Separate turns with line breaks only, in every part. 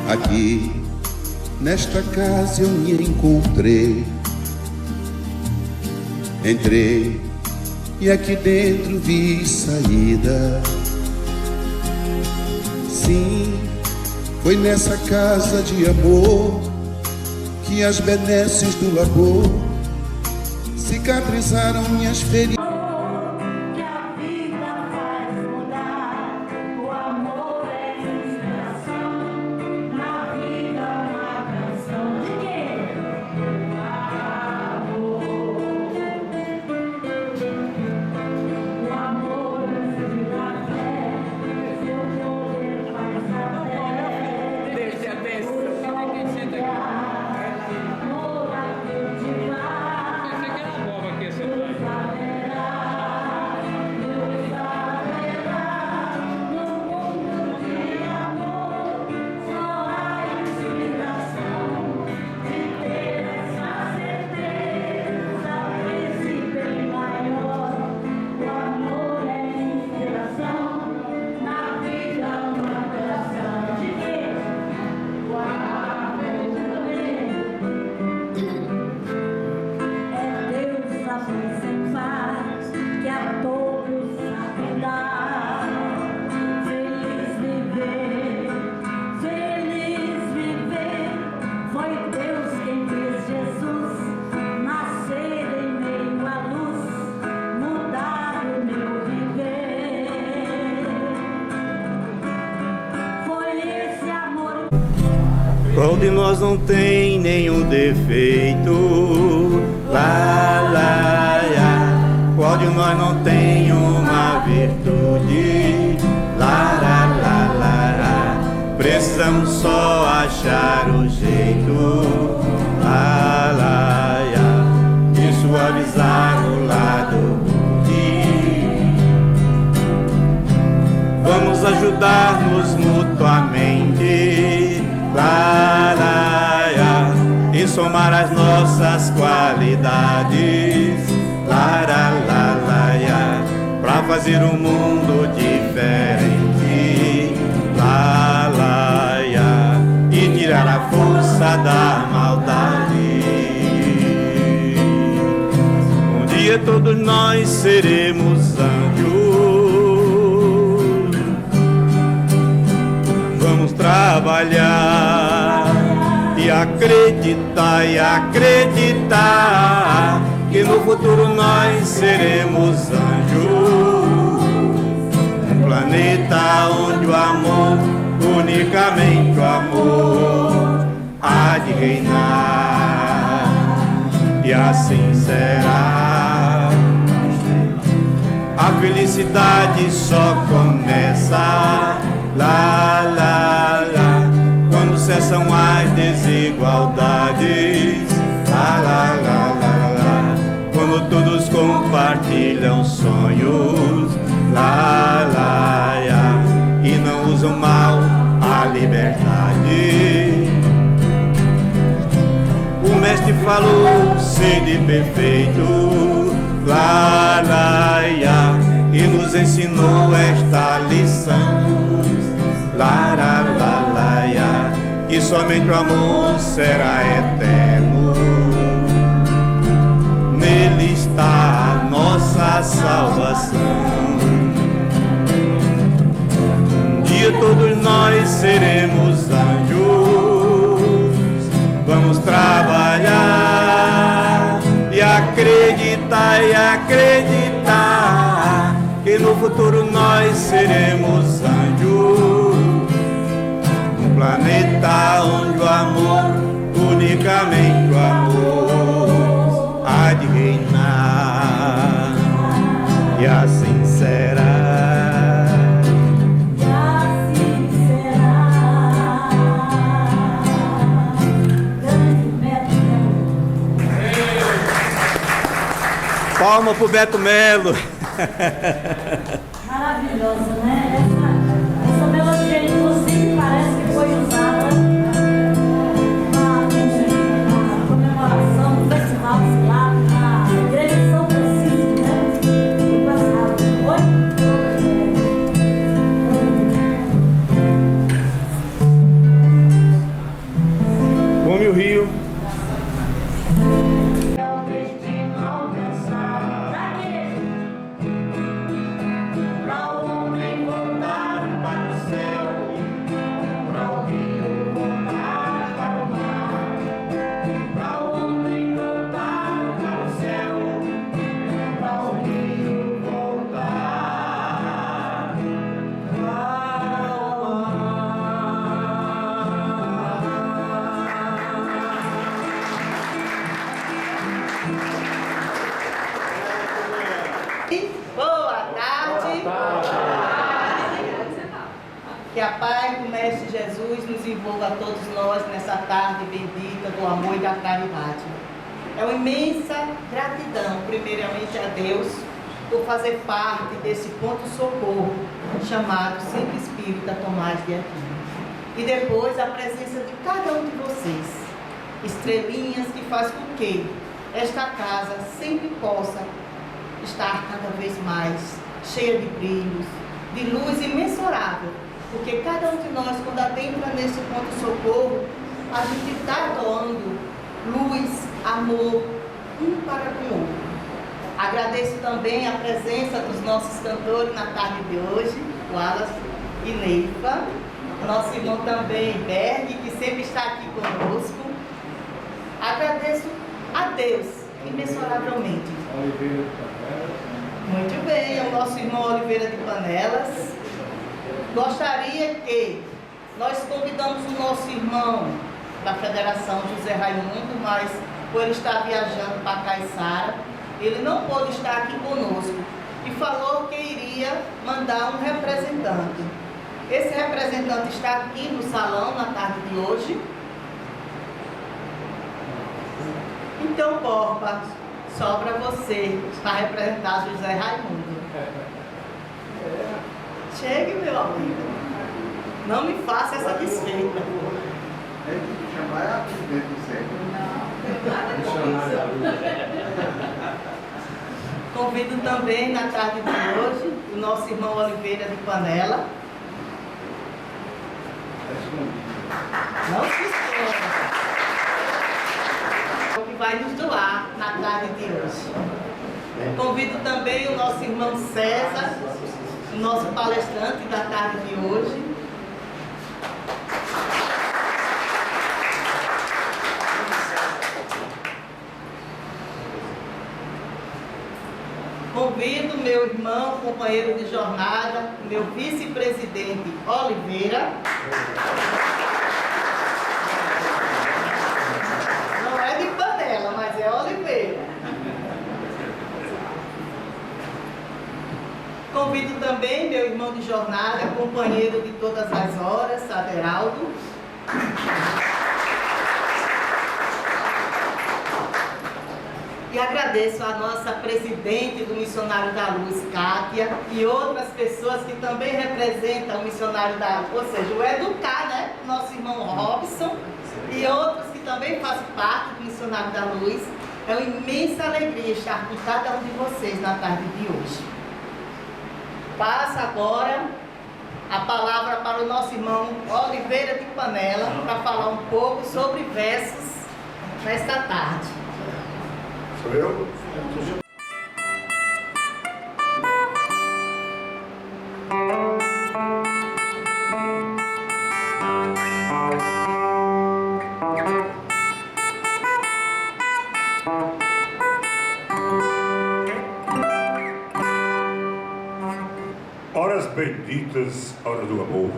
Aqui, nesta casa eu me encontrei. Entrei e aqui dentro vi saída. Sim, foi nessa casa de amor que as benesses do labor cicatrizaram minhas feridas.
Qual de nós não tem nenhum defeito? Lá, lá, lá. Qual de nós não tem uma virtude? Lá, lá, lá, lá, lá. Precisamos só achar o jeito. Lá, lá, lá. De suavizar o lado ruim. Vamos ajudar-nos mutuamente. Lá, lá, lá, e somar as nossas qualidades. Lá, lá, lá, lá, lá, pra fazer um mundo diferente. Lá, lá, lá, e tirar a força da maldade. Um dia todos nós seremos anjos. Vamos trabalhar e acreditar que no futuro nós seremos anjos. Um planeta onde o amor, unicamente o amor, há de reinar. E assim será. A felicidade só começa. Lá, lá, lá, quando cessam as desigualdades. Lá, lá, lá, lá, lá, quando todos compartilham sonhos. Lá, lá, lá, e não usam mal a liberdade. O mestre falou: sede perfeito. Lá, lá, lá, e nos ensinou esta lição. Lá, lá, lá, lá, lá, que somente o amor será eterno. Nele está a nossa salvação. Um dia todos nós seremos anjos. Vamos trabalhar e acreditar que no futuro nós seremos anjos. Um planeta onde o amor, unicamente o amor, há de reinar. E assim será.
E assim será.
Palma pro Beto Melo.
Maravilhosa, né? Essa melodia, inclusive, parece que foi usada na comemoração do Festival lá na Igreja São Francisco, né? No passado. Oi?
Que a paz do Mestre Jesus nos envolva a todos nós nessa tarde bendita do amor e da caridade. É uma imensa gratidão, primeiramente a Deus, por fazer parte desse ponto-socorro chamado Centro Espírita Tomás de Aquino. E depois a presença de cada um de vocês, estrelinhas que faz com que esta casa sempre possa estar cada vez mais cheia de brilhos, de luz imensurável, porque cada um de nós, quando adentra nesse ponto-socorro, a gente está doando luz, amor, um para com o outro. Agradeço também a presença dos nossos cantores na tarde de hoje, Wallace e Neiva, nosso irmão também, Berg, que sempre está aqui conosco. Agradeço a Deus, imensuravelmente.
Oliveira de Panelas.
Muito bem, é o nosso irmão Oliveira de Panelas. Gostaria que nós convidamos o nosso irmão da Federação, José Raimundo, mas por ele estar viajando para Caiçara, ele não pôde estar aqui conosco e falou que iria mandar um representante. Esse representante está aqui no salão na tarde de hoje. Então, Borba, sobra você para representar José Raimundo. Chegue, meu amigo. Não me faça essa desfeita.
Tem que chamar a presidente do
Convido também na tarde de hoje o nosso irmão Oliveira de Panela. Não se esqueça. Que vai nos doar na tarde de hoje. Convido também o nosso irmão César, o nosso palestrante da tarde de hoje. Convido meu irmão, companheiro de jornada, meu vice-presidente Oliveira. Não é de Panela, mas é Oliveira. Convido também meu irmão de jornada, companheiro de todas as horas, Aderaldo. E agradeço a nossa presidente do Missionário da Luz, Kátia, e outras pessoas que também representam o Missionário da Luz, ou seja, o Educar, né? Nosso irmão Robson, e outros que também fazem parte do Missionário da Luz. É uma imensa alegria estar com cada um de vocês na tarde de hoje. Passo agora a palavra para o nosso irmão Oliveira de Panela, para falar um pouco sobre versos nesta tarde.
Sou eu?
Horas benditas, hora do amor.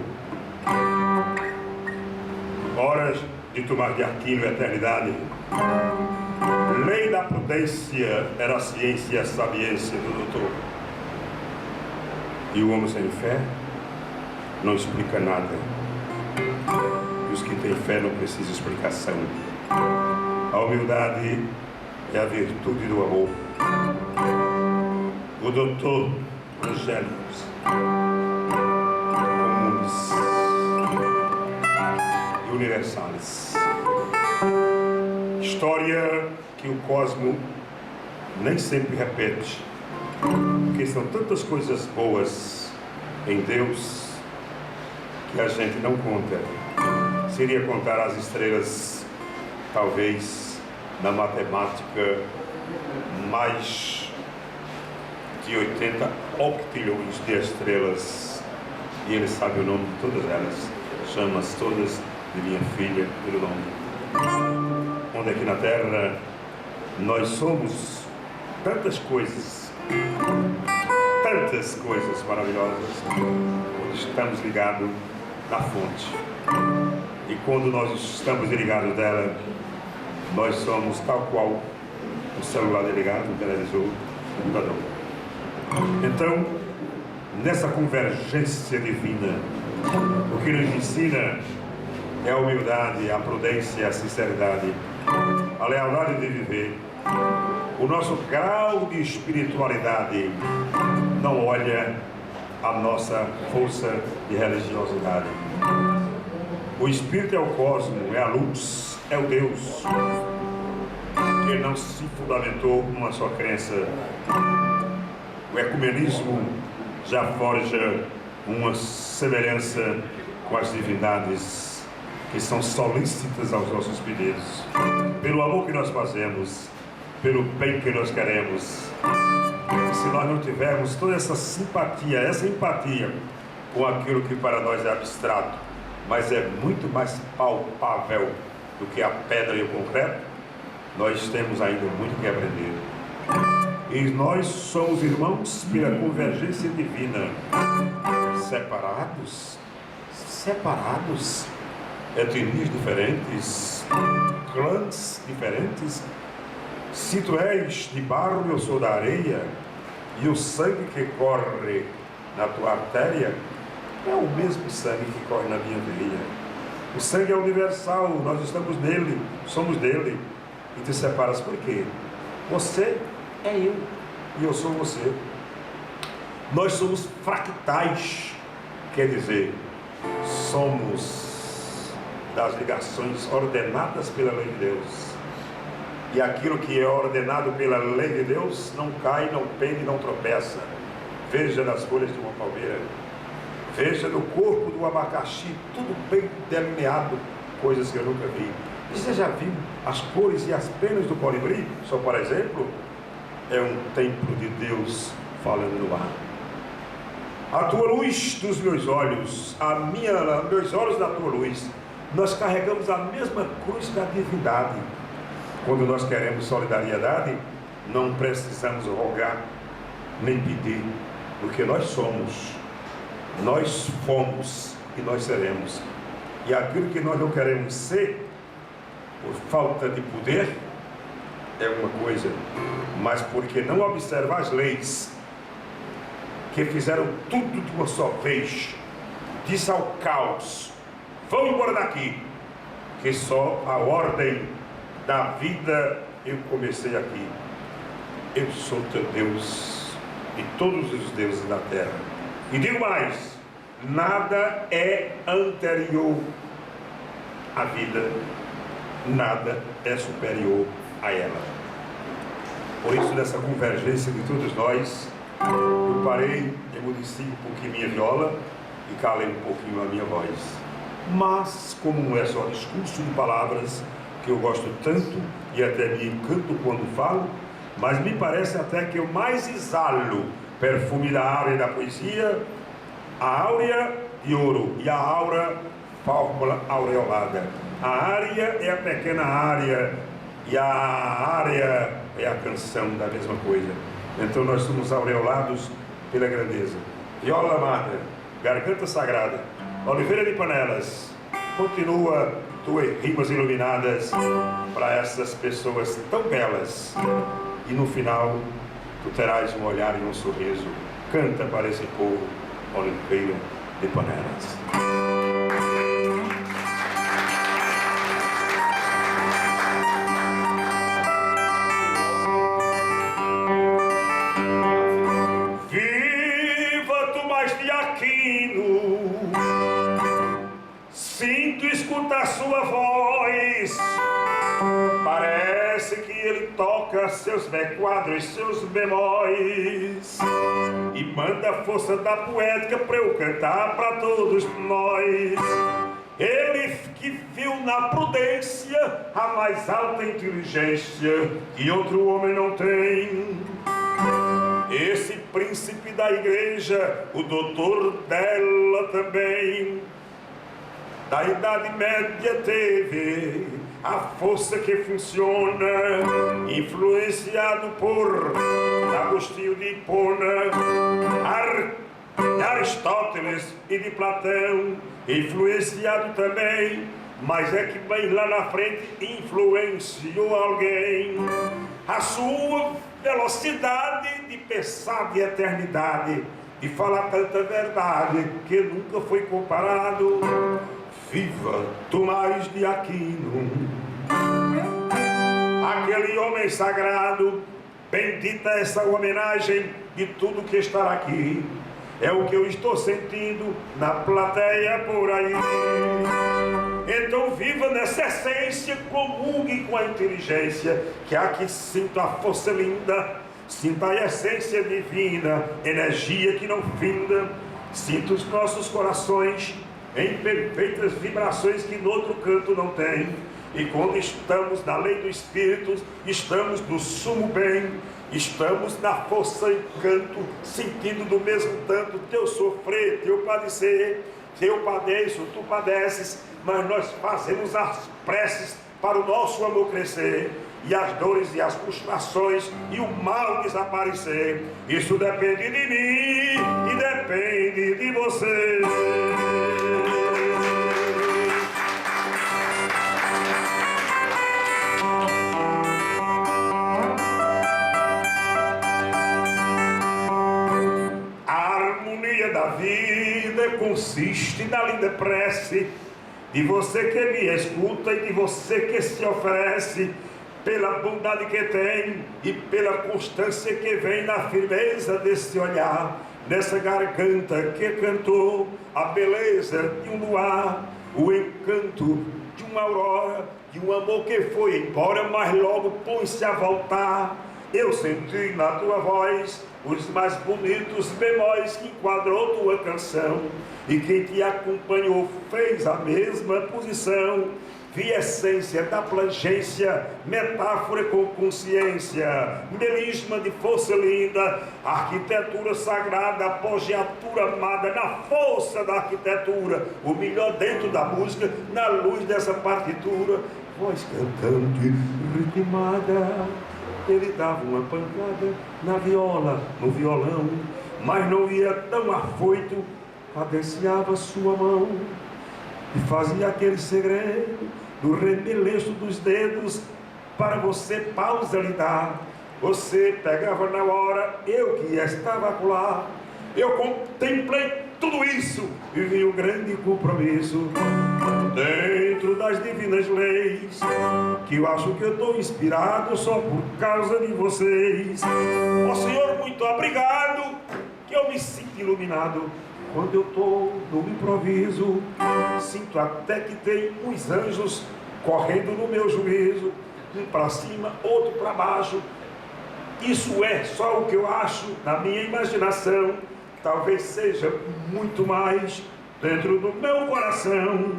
Horas de Tomás de Aquino, eternidade. Lei da prudência era a ciência e a sabiência do doutor. E o homem sem fé não explica nada. E os que têm fé não precisam de explicação. A humildade é a virtude do amor. O doutor angélicos, comuns e universais. História que o cosmo nem sempre repete, porque são tantas coisas boas em Deus que a gente não conta. Seria contar as estrelas, talvez, na matemática, mais de 80 octilhões de estrelas, e ele sabe o nome de todas elas, chama-as todas de minha filha pelo nome. Onde aqui na Terra nós somos tantas coisas maravilhosas, quando estamos ligados na fonte. E quando nós estamos ligados dela, nós somos tal qual o celular ligado, o televisor, o computador. Então, nessa convergência divina, O que nos ensina é a humildade, a prudência, a sinceridade, a lealdade de viver. O nosso grau de espiritualidade não olha a nossa força de religiosidade. O Espírito é o cosmo, é a luz, é o Deus que não se fundamentou numa só crença. O ecumenismo já forja uma semelhança com as divindades que são solícitas aos nossos pedidos, pelo amor que nós fazemos, pelo bem que nós queremos. E se nós não tivermos toda essa simpatia, essa empatia com aquilo que para nós é abstrato, mas é muito mais palpável do que a pedra e o concreto, nós temos ainda muito que aprender. E nós somos irmãos pela convergência divina, separados, etnias diferentes, clãs diferentes. Se tu és de barro, eu sou da areia, e o sangue que corre na tua artéria é o mesmo sangue que corre na minha veia. O sangue é universal, nós estamos nele, somos dele. E te separas por quê? Você é eu e eu sou você. Nós somos fractais, quer dizer, somos das ligações ordenadas pela lei de Deus. E aquilo que é ordenado pela lei de Deus não cai, não pende, não tropeça. Veja nas folhas de uma palmeira, veja no corpo do abacaxi, tudo bem delineado, coisas que eu nunca vi. Você já viu as cores e as penas do colibri? Só por exemplo, é um templo de Deus falando no ar. A tua luz dos meus olhos, meus olhos da tua luz, nós carregamos a mesma cruz da divindade. Quando nós queremos solidariedade, não precisamos rogar nem pedir, porque nós somos, nós fomos e nós seremos. E aquilo que nós não queremos ser, por falta de poder, é uma coisa, mas porque não observar as leis que fizeram tudo de uma só vez, disse ao caos: vão embora daqui, que só a ordem da vida eu comecei aqui. Eu sou teu Deus e todos os deuses da terra. E digo mais: nada é anterior à vida, nada é superior a ela. Por isso, nessa convergência de todos nós, eu parei, emudeci um pouquinho minha viola e calei um pouquinho a minha voz. Mas, como não é só discurso de palavras, que eu gosto tanto e até me encanto quando falo, mas me parece até que eu mais exalo perfume da áurea da poesia, a áurea de ouro e a aura fórmula aureolada. A área é a pequena área e a área é a canção da mesma coisa. Então nós somos aureolados pela grandeza. Viola amada, garganta sagrada, Oliveira de Panelas, continua tuas rimas iluminadas para essas pessoas tão belas. E no final tu terás um olhar e um sorriso. Canta para esse povo, Oliveira de Panelas. Sinto escutar sua voz, parece que ele toca seus quadros, seus bemóis, e manda a força da poética para eu cantar para todos nós. Ele que viu na prudência a mais alta inteligência que outro homem não tem. Esse príncipe da igreja, o doutor dela também, da Idade Média teve a força que funciona, influenciado por Agostinho de Hipona, de Aristóteles e de Platão, influenciado também, mas é que bem lá na frente influenciou alguém. A sua velocidade de pensar de eternidade e fala tanta verdade que nunca foi comparado. Viva Tomás de Aquino, aquele homem sagrado. Bendita essa homenagem de tudo que está aqui. É o que eu estou sentindo na plateia por aí. Então viva nessa essência, comungue com a inteligência, que aqui sinto a força linda, sinto a essência divina, energia que não finda. Sinto os nossos corações em perfeitas vibrações que no outro canto não tem. E quando estamos na lei do Espírito, estamos no sumo bem, estamos na força e canto, sentindo do mesmo tanto teu sofrer, teu padecer, que eu padeço, tu padeces, mas nós fazemos as preces para o nosso amor crescer, e as dores e as frustrações e o mal desaparecer. Isso depende de mim e depende de você. Da vida consiste na linda prece de você que me escuta e de você que se oferece, pela bondade que tem e pela constância que vem na firmeza desse olhar, nessa garganta que cantou a beleza de um luar, o encanto de uma aurora, de um amor que foi embora, mas logo pôs-se a voltar. Eu senti na tua voz os mais bonitos bemóis que enquadrou tua canção, e quem te acompanhou fez a mesma posição. Vi essência da plangência, metáfora com consciência, melisma de força linda, arquitetura sagrada, apogeatura amada, na força da arquitetura, o melhor dentro da música, na luz dessa partitura. Voz cantante, ritmada, ele dava uma pancada na viola, no violão, mas não ia tão afoito, cadenciava sua mão e fazia aquele segredo do remeleixo dos dedos para você pausa lhe dar. Você pegava na hora, eu que estava lá, eu contemplei tudo isso e vi um grande compromisso dentro das divinas leis, que eu acho que eu estou inspirado só por causa de vocês. Ó Senhor, muito obrigado, que eu me sinto iluminado quando eu estou no improviso. Sinto até que tem uns anjos correndo no meu juízo, um para cima, outro para baixo. Isso é só o que eu acho na minha imaginação, talvez seja muito mais dentro do meu coração.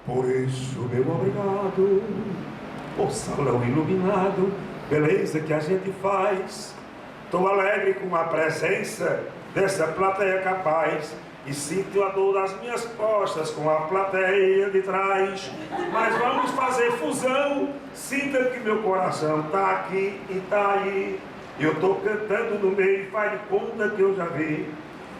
Por isso, meu obrigado, o salão iluminado, beleza que a gente faz. Estou alegre com a presença dessa plateia capaz, e sinto a dor das minhas costas com a plateia de trás. Mas vamos fazer fusão, sinta que meu coração está aqui e está aí. Eu estou cantando no meio, faz de conta que eu já vi.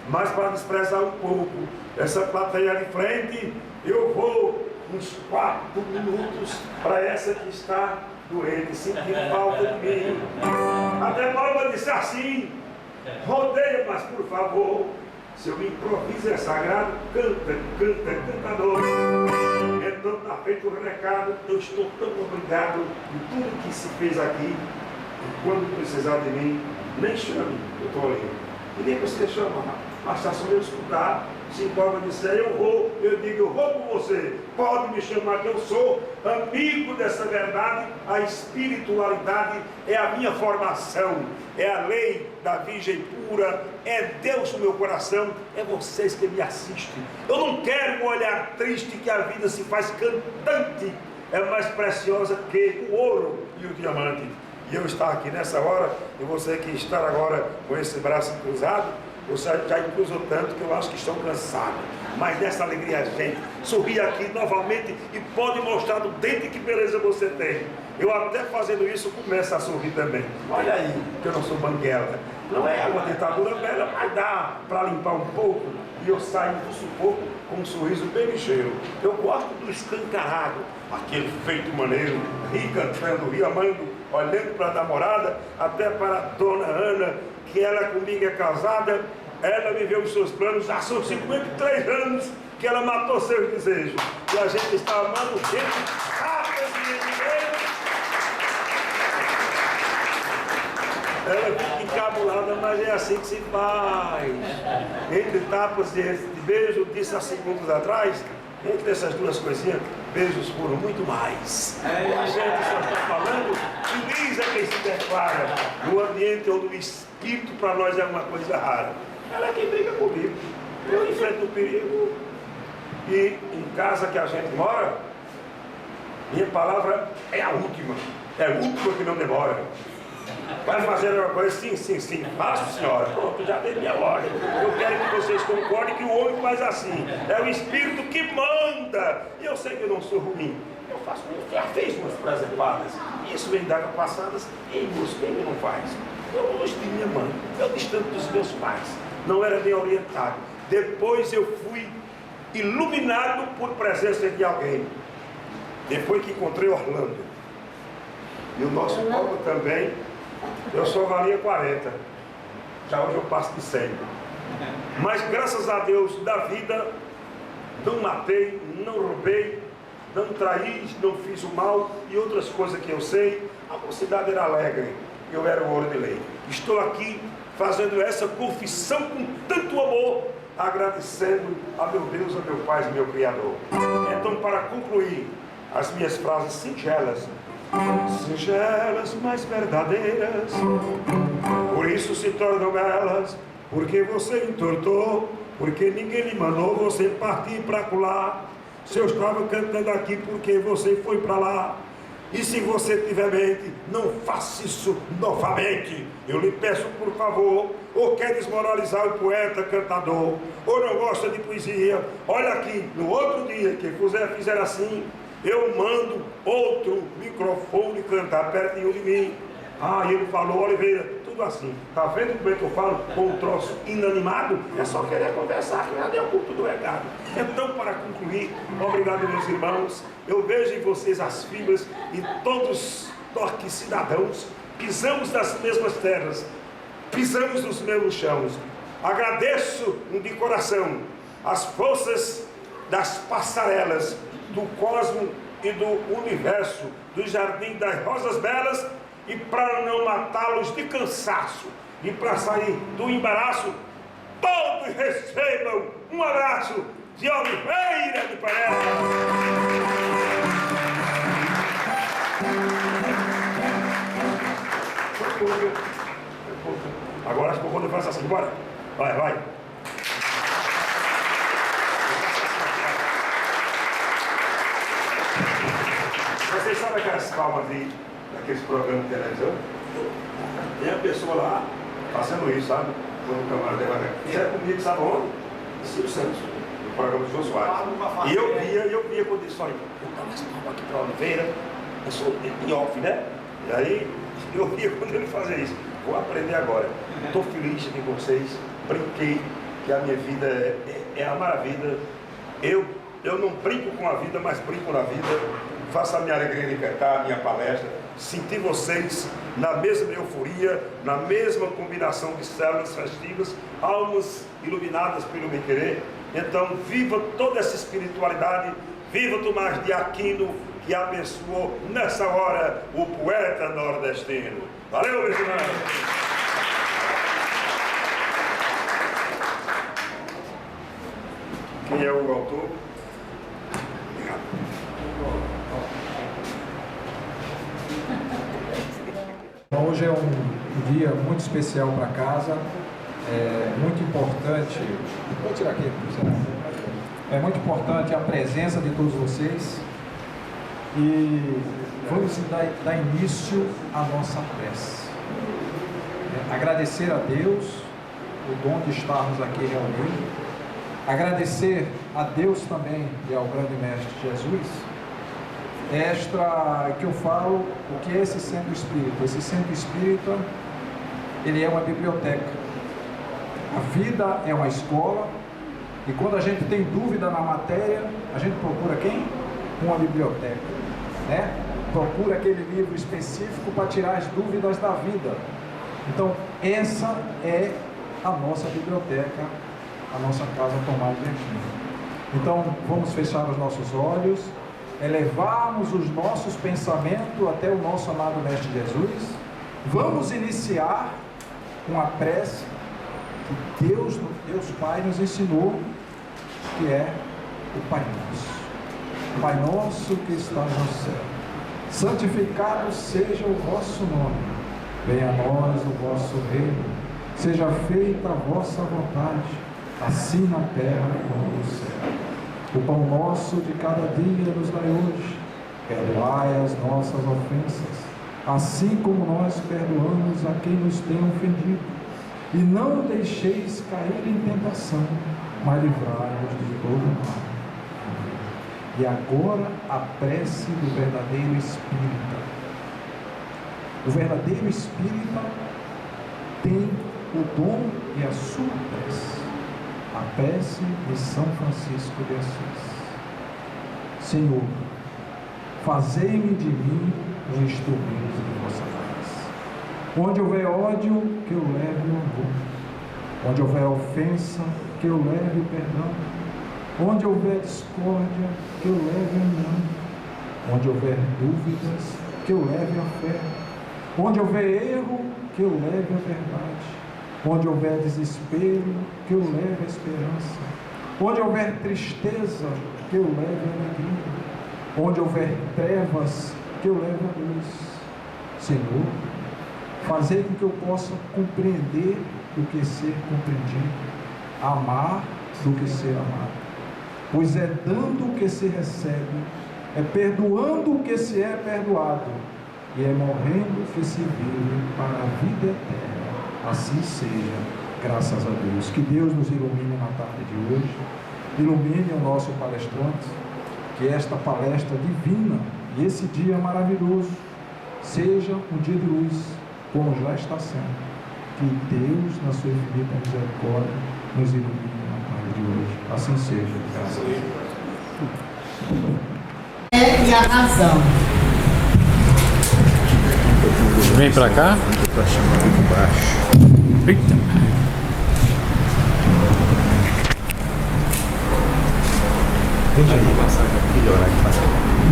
Mas para desprezar um pouco essa plateia de frente, eu vou uns 4 minutos para essa que está doente, sentindo falta de mim. Até Palma disse assim: rodeia, mas por favor, seu improviso é sagrado, canta, canta, cantador. Então está feito o recado, eu estou tão obrigado por tudo que se fez aqui. E quando precisar de mim, nem chame, eu estou ali. E nem você chama, basta só eu escutar. Se Palma disser eu digo eu vou com você. Pode me chamar que eu sou amigo dessa verdade. A espiritualidade é a minha formação, é a lei da Virgem pura, é Deus no meu coração, é vocês que me assistem. Eu não quero um olhar triste que a vida se faz cantante, é mais preciosa que o ouro e o diamante. E eu estar aqui nessa hora, e você que está agora com esse braço cruzado, você já cruzou tanto que eu acho que estão cansados. Mas dessa alegria, gente, sorri aqui novamente e pode mostrar do dente que beleza você tem. Eu até fazendo isso começo a sorrir também. Olha aí, que eu não sou banguela. Não é uma ditadura bela, mas dá para limpar um pouco. E eu saio do sufoco com um sorriso bem ligeiro. Eu gosto do escancarado, aquele feito maneiro, ri cantando, ri amando. olhando para a namorada, até para a dona Ana, que ela comigo é casada, ela viveu os seus planos, já são 53 anos que ela matou seus desejos. E a gente está amando gente ratas e dinheiro. Ela fica encabulada, mas é assim que se faz. Entre tapas e beijo, disse há segundos atrás, entre essas duas coisinhas, beijos foram muito mais. A gente só está falando, feliz é quem se declara no ambiente onde o espírito para nós é uma coisa rara. Ela é quem briga comigo. Eu enfrento o perigo. E em casa que a gente mora, minha palavra é a última. É a última que não demora. Vai fazer alguma coisa? Sim. Faço, senhora. Pronto, já dei minha ordem. Eu quero que vocês concordem que o homem faz assim. É o espírito que manda. E eu sei que eu não sou ruim. Eu faço, já fez umas presepadas. Isso vem da passadas. Quem não faz? Eu longe de minha mãe. Eu distante dos meus pais. Não era bem orientado. Depois eu fui iluminado por presença de alguém. Depois que encontrei Orlando. E o nosso povo também. Eu só valia 40. Já hoje eu passo de 100. Mas graças a Deus da vida, não matei, não roubei, não traí, não fiz o mal e outras coisas que eu sei. A mocidade era alegre, eu era o ouro de lei. Estou aqui fazendo essa confissão com tanto amor, agradecendo a meu Deus, a meu Pai e meu Criador. Então, para concluir as minhas frases singelas, mas verdadeiras, por isso se tornam belas, porque você entortou, porque ninguém lhe mandou você partir para colar. Se eu estava cantando aqui porque você foi para lá, e se você tiver mente, não faça isso novamente. Eu lhe peço por favor, ou quer desmoralizar o poeta cantador, ou não gosta de poesia, olha aqui, no outro dia que fizer assim, eu mando outro microfone cantar pertinho de mim. Ah, ele falou, Oliveira, tudo assim. Tá vendo como é que eu falo com um troço inanimado? É só querer conversar, que já deu culto do recado. Então, para concluir, obrigado, meus irmãos. Eu vejo em vocês as fibras e todos nós cidadãos pisamos nas mesmas terras, pisamos nos mesmos chãos. Agradeço de coração as forças das passarelas do cosmo e do universo, do jardim das rosas belas, e para não matá-los de cansaço e para sair do embaraço, todos recebam um abraço de Oliveira de Pereira. Agora acho que eu vou levar assim, bora. Vai. Vocês sabem aquelas palmas daqueles programas de televisão? Tem a pessoa lá fazendo isso, sabe? Quando o camarada devagar. Fizeram comigo, sabe onde? Silvio Santos, no programa do Jô Soares. E eu via quando ele só ia, eu dava as palmas aqui para Oliveira, eu sou em off, né? E aí eu via quando ele fazia isso. Vou aprender agora. Estou feliz de vocês, brinquei, que a minha vida é amar a vida. Eu não brinco com a vida, mas brinco na vida. Faço a minha alegria de cantar, a minha palestra, sentir vocês na mesma euforia, na mesma combinação de células festivas, almas iluminadas pelo bem querer. Então, viva toda essa espiritualidade, viva Tomás de Aquino, que abençoou nessa hora o poeta nordestino. Valeu, meus irmãos! Quem é o autor?
Hoje é um dia muito especial para casa, muito importante. Vou tirar aqui, é muito importante a presença de todos vocês e vamos dar início à nossa prece. Agradecer a Deus o dom de estarmos aqui reunidos, agradecer a Deus também e ao grande Mestre Jesus. Que eu falo, o que é esse centro espírita? Esse centro espírita, ele é uma biblioteca. A vida é uma escola, e quando a gente tem dúvida na matéria, a gente procura quem? Uma biblioteca, né? procura aquele livro específico para tirar as dúvidas da vida. Então, essa é a nossa biblioteca, a nossa casa Tomás de Aquino. Então, vamos fechar os nossos olhos, elevarmos os nossos pensamentos até o nosso amado Mestre Jesus. Vamos iniciar com a prece que Deus Pai nos ensinou, que é o Pai Nosso. Pai nosso que estás no céu, santificado seja o vosso nome, venha a nós o vosso reino, seja feita a vossa vontade, assim na terra como no céu. O pão nosso de cada dia nos dai hoje, perdoai as nossas ofensas, assim como nós perdoamos a quem nos tem ofendido, e não deixeis cair em tentação, mas livrai-nos de todo mal. E agora a prece do verdadeiro espírita. O verdadeiro espírita tem o dom e a sua prece. A prece de São Francisco de Assis. Senhor, fazei-me de mim um instrumento de vossa graça. Onde houver ódio, que eu leve o amor. Onde houver ofensa, que eu leve o perdão. Onde houver discórdia, que eu leve a união. Onde houver dúvidas, que eu leve a fé. Onde houver erro, que eu leve a verdade. Onde houver desespero, que eu leve a esperança. Onde houver tristeza, que eu leve a alegria. Onde houver trevas, que eu leve a luz. Senhor, fazei com que eu possa compreender do que ser compreendido, amar do que ser amado. Pois é dando o que se recebe, é perdoando o que se é perdoado, e é morrendo o que se vive para a vida eterna. Assim seja, graças a Deus. Que Deus nos ilumine na tarde de hoje, ilumine o nosso palestrante, que esta palestra divina e esse dia maravilhoso seja um dia de luz, como já está sendo. Que Deus, na sua infinita misericórdia, nos ilumine de hoje. Assim seja, graças a Deus.
E a razão.
Vem pra cá.
Tá chamando de baixo.
Eita.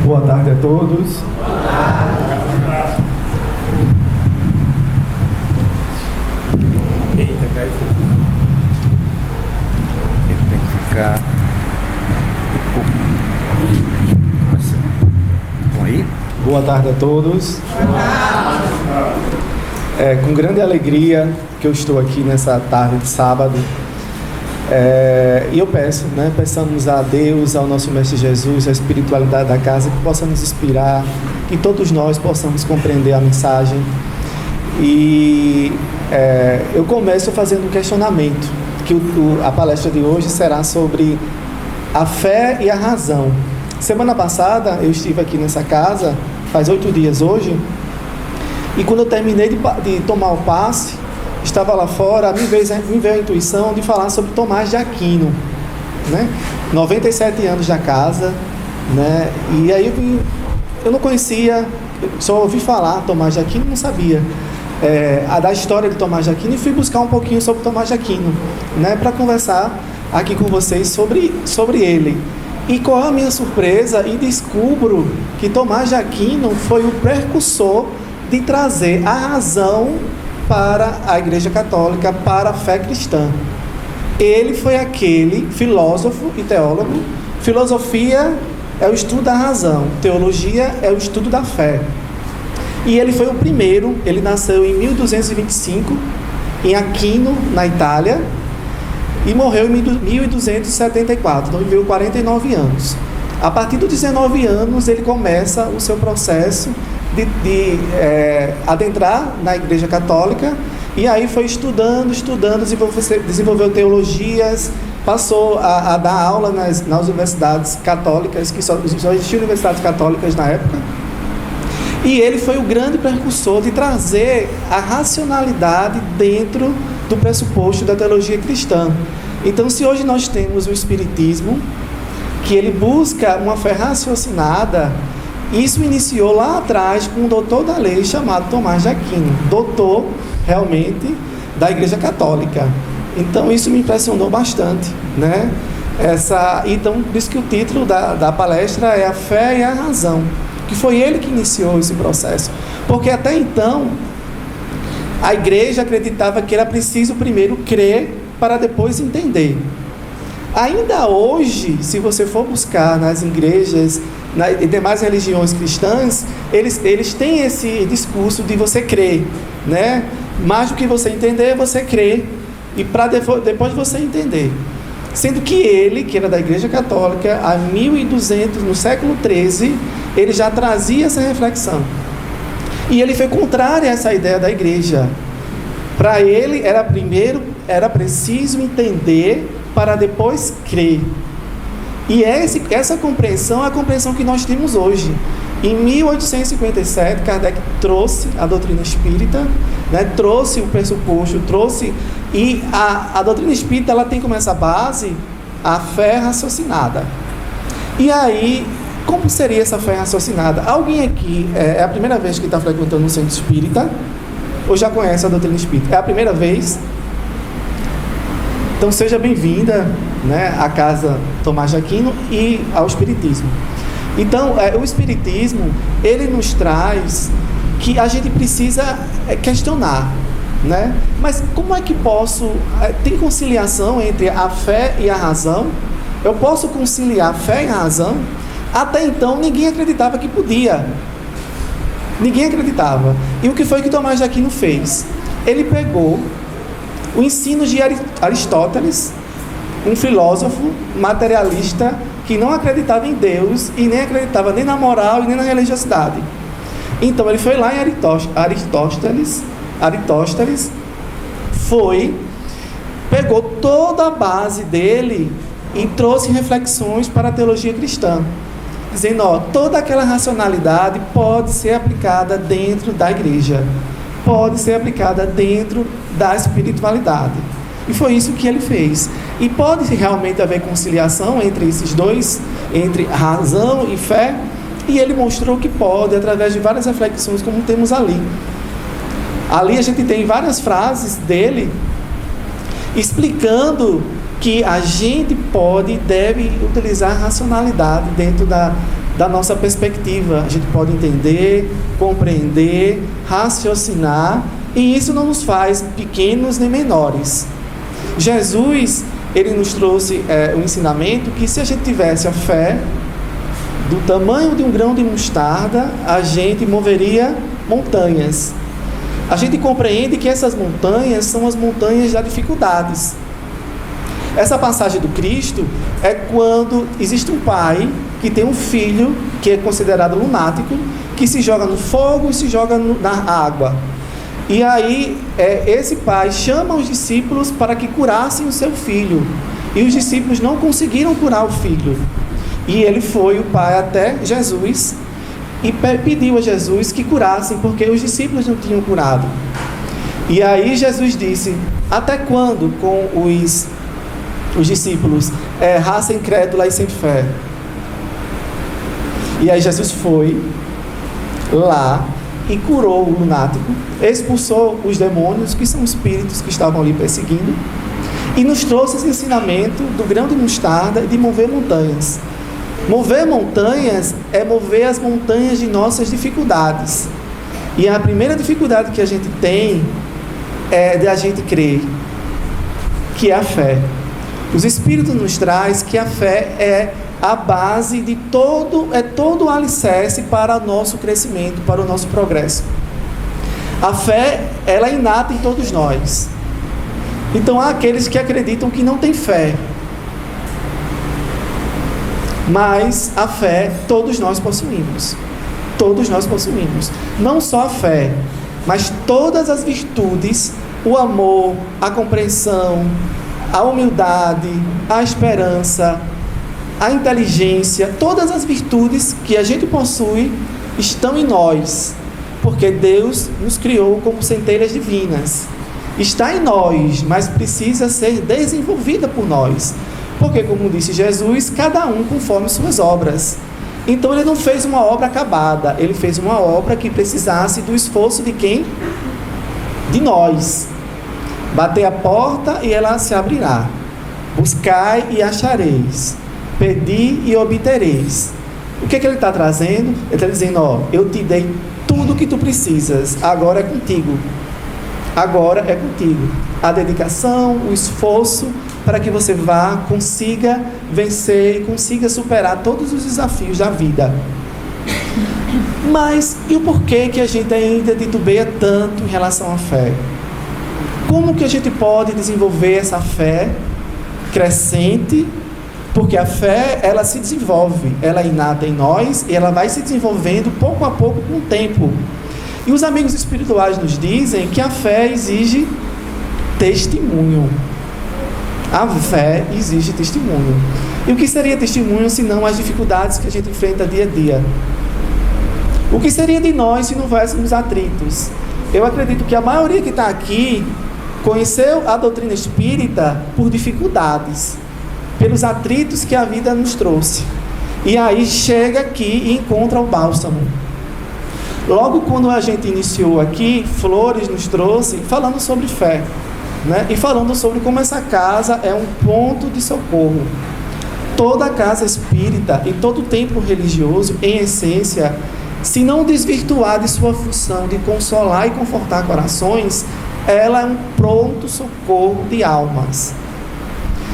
Boa tarde a todos.
Eita, caiu.
Cá. Aí. Boa tarde a todos. Com grande alegria que eu estou aqui nessa tarde de sábado. E eu peço, peçamos a Deus, ao nosso Mestre Jesus, a espiritualidade da casa, que possa nos inspirar, que todos nós possamos compreender a mensagem. E eu começo fazendo um questionamento, que a palestra de hoje será sobre a fé e a razão. Semana passada eu estive aqui nessa casa, faz 8 dias hoje, e quando eu terminei de tomar o passe, estava lá fora, me veio a intuição de falar sobre Tomás de Aquino, 97 anos da casa, e aí eu não conhecia, só ouvi falar Tomás de Aquino, não sabia da história de Tomás de Aquino, e fui buscar um pouquinho sobre Tomás de Aquino, para conversar aqui com vocês sobre ele. E qual é a minha surpresa? E descubro que Tomás de Aquino foi o precursor de trazer a razão para a Igreja Católica, para a fé cristã. Ele foi aquele filósofo e teólogo. Filosofia é o estudo da razão, teologia é o estudo da fé. E ele foi o primeiro, ele nasceu em 1225, em Aquino, na Itália, e morreu em 1274, então viveu 49 anos. A partir dos 19 anos, ele começa o seu processo de adentrar na Igreja Católica, e aí foi estudando, desenvolveu teologias, passou a dar aula nas universidades católicas, que só existiam universidades católicas na época. E ele foi o grande precursor de trazer a racionalidade dentro do pressuposto da teologia cristã. Então, se hoje nós temos o Espiritismo, que ele busca uma fé raciocinada, Isso iniciou lá atrás com um doutor da lei chamado Tomás de Aquino, doutor realmente da Igreja Católica. Então isso me impressionou bastante, né? Então, por isso que o título da palestra é A Fé e a Razão, que foi ele que iniciou esse processo. Porque até então, a igreja acreditava que era preciso primeiro crer para depois entender. Ainda hoje, se você for buscar nas igrejas e demais religiões cristãs, eles têm esse discurso de você crer, né? Mais do que você entender, você crer, e para depois você entender. Sendo que ele, que era da Igreja Católica, há 1200, no século XIII, ele já trazia essa reflexão. E ele foi contrário a essa ideia da igreja. Para ele, era preciso entender para depois crer. E essa compreensão é a compreensão que nós temos hoje. Em 1857, Kardec trouxe a doutrina espírita, né, trouxe o pressuposto, e a doutrina espírita ela tem como essa base a fé raciocinada. E aí, como seria essa fé raciocinada? Alguém aqui é a primeira vez que está frequentando um centro espírita? Ou já conhece a doutrina espírita? É a primeira vez? Então seja bem-vinda, né, à Casa Tomás de Aquino e ao Espiritismo. Então, o Espiritismo, ele nos traz que a gente precisa questionar, né? Mas como é que tem conciliação entre a fé e a razão? Eu posso conciliar a fé e a razão? Até então, ninguém acreditava que podia. Ninguém acreditava. E o que foi que Tomás de Aquino fez? Ele pegou o ensino de Aristóteles, um filósofo materialista que não acreditava em Deus e nem acreditava nem na moral e nem na religiosidade. Então ele foi lá em Aristóteles, pegou toda a base dele e trouxe reflexões para a teologia cristã, dizendo, toda aquela racionalidade pode ser aplicada dentro da igreja, pode ser aplicada dentro da espiritualidade. E foi isso que ele fez. E pode realmente haver conciliação entre esses dois, entre razão e fé, e ele mostrou que pode, através de várias reflexões, como temos ali. Ali a gente tem várias frases dele explicando que a gente pode e deve utilizar a racionalidade dentro da nossa perspectiva. A gente pode entender, compreender, raciocinar, e isso não nos faz pequenos nem menores. Jesus, ele nos trouxe o ensinamento que se a gente tivesse a fé do tamanho de um grão de mostarda, a gente moveria montanhas. A gente compreende que essas montanhas são as montanhas das dificuldades. Essa passagem do Cristo é quando existe um pai que tem um filho que é considerado lunático, que se joga no fogo e se joga na água. E aí, esse pai chama os discípulos para que curassem o seu filho. E os discípulos não conseguiram curar o filho. E ele foi, o pai, até Jesus e pediu a Jesus que curassem, porque os discípulos não tinham curado. E aí Jesus disse, até quando com os discípulos, raça incrédula e sem fé? E aí Jesus foi lá e curou o lunático, expulsou os demônios, que são espíritos que estavam ali perseguindo, e nos trouxe esse ensinamento do grão de mostarda e de mover montanhas. Mover montanhas é mover as montanhas de nossas dificuldades. E a primeira dificuldade que a gente tem é de a gente crer, que é a fé. Os Espíritos nos traz que a fé é a base de todo o alicerce para o nosso crescimento, para o nosso progresso. A fé, ela é inata em todos nós. Então há aqueles que acreditam que não têm fé. Mas a fé todos nós possuímos. Todos nós possuímos. Não só a fé, mas todas as virtudes, o amor, a compreensão, a humildade, a esperança, a inteligência, todas as virtudes que a gente possui estão em nós, porque Deus nos criou como centelhas divinas. Está em nós, mas precisa ser desenvolvida por nós. Porque, como disse Jesus, cada um conforme suas obras. Então ele não fez uma obra acabada, ele fez uma obra que precisasse do esforço de quem? De nós. Bater a porta e ela se abrirá. Buscai e achareis. Pedi e obtereis. O que ele está trazendo? Ele está dizendo, ó, eu te dei tudo o que tu precisas, agora é contigo. Agora é contigo. A dedicação, o esforço para que você vá, consiga vencer e consiga superar todos os desafios da vida. Mas e o porquê que a gente ainda titubeia tanto em relação à fé? Como que a gente pode desenvolver essa fé crescente? Porque a fé, ela se desenvolve, ela é inata em nós e ela vai se desenvolvendo pouco a pouco com o tempo. E os amigos espirituais nos dizem que a fé exige testemunho. A fé exige testemunho. E o que seria testemunho se não as dificuldades que a gente enfrenta dia a dia? O que seria de nós se não houvéssemos atritos? Eu acredito que a maioria que está aqui conheceu a doutrina espírita por dificuldades, pelos atritos que a vida nos trouxe. E aí chega aqui e encontra o bálsamo. Logo quando a gente iniciou aqui, Flores nos trouxe falando sobre fé, né? E falando sobre como essa casa é um ponto de socorro. Toda casa espírita e todo templo religioso, em essência, se não desvirtuar de sua função de consolar e confortar corações, ela é um pronto socorro de almas.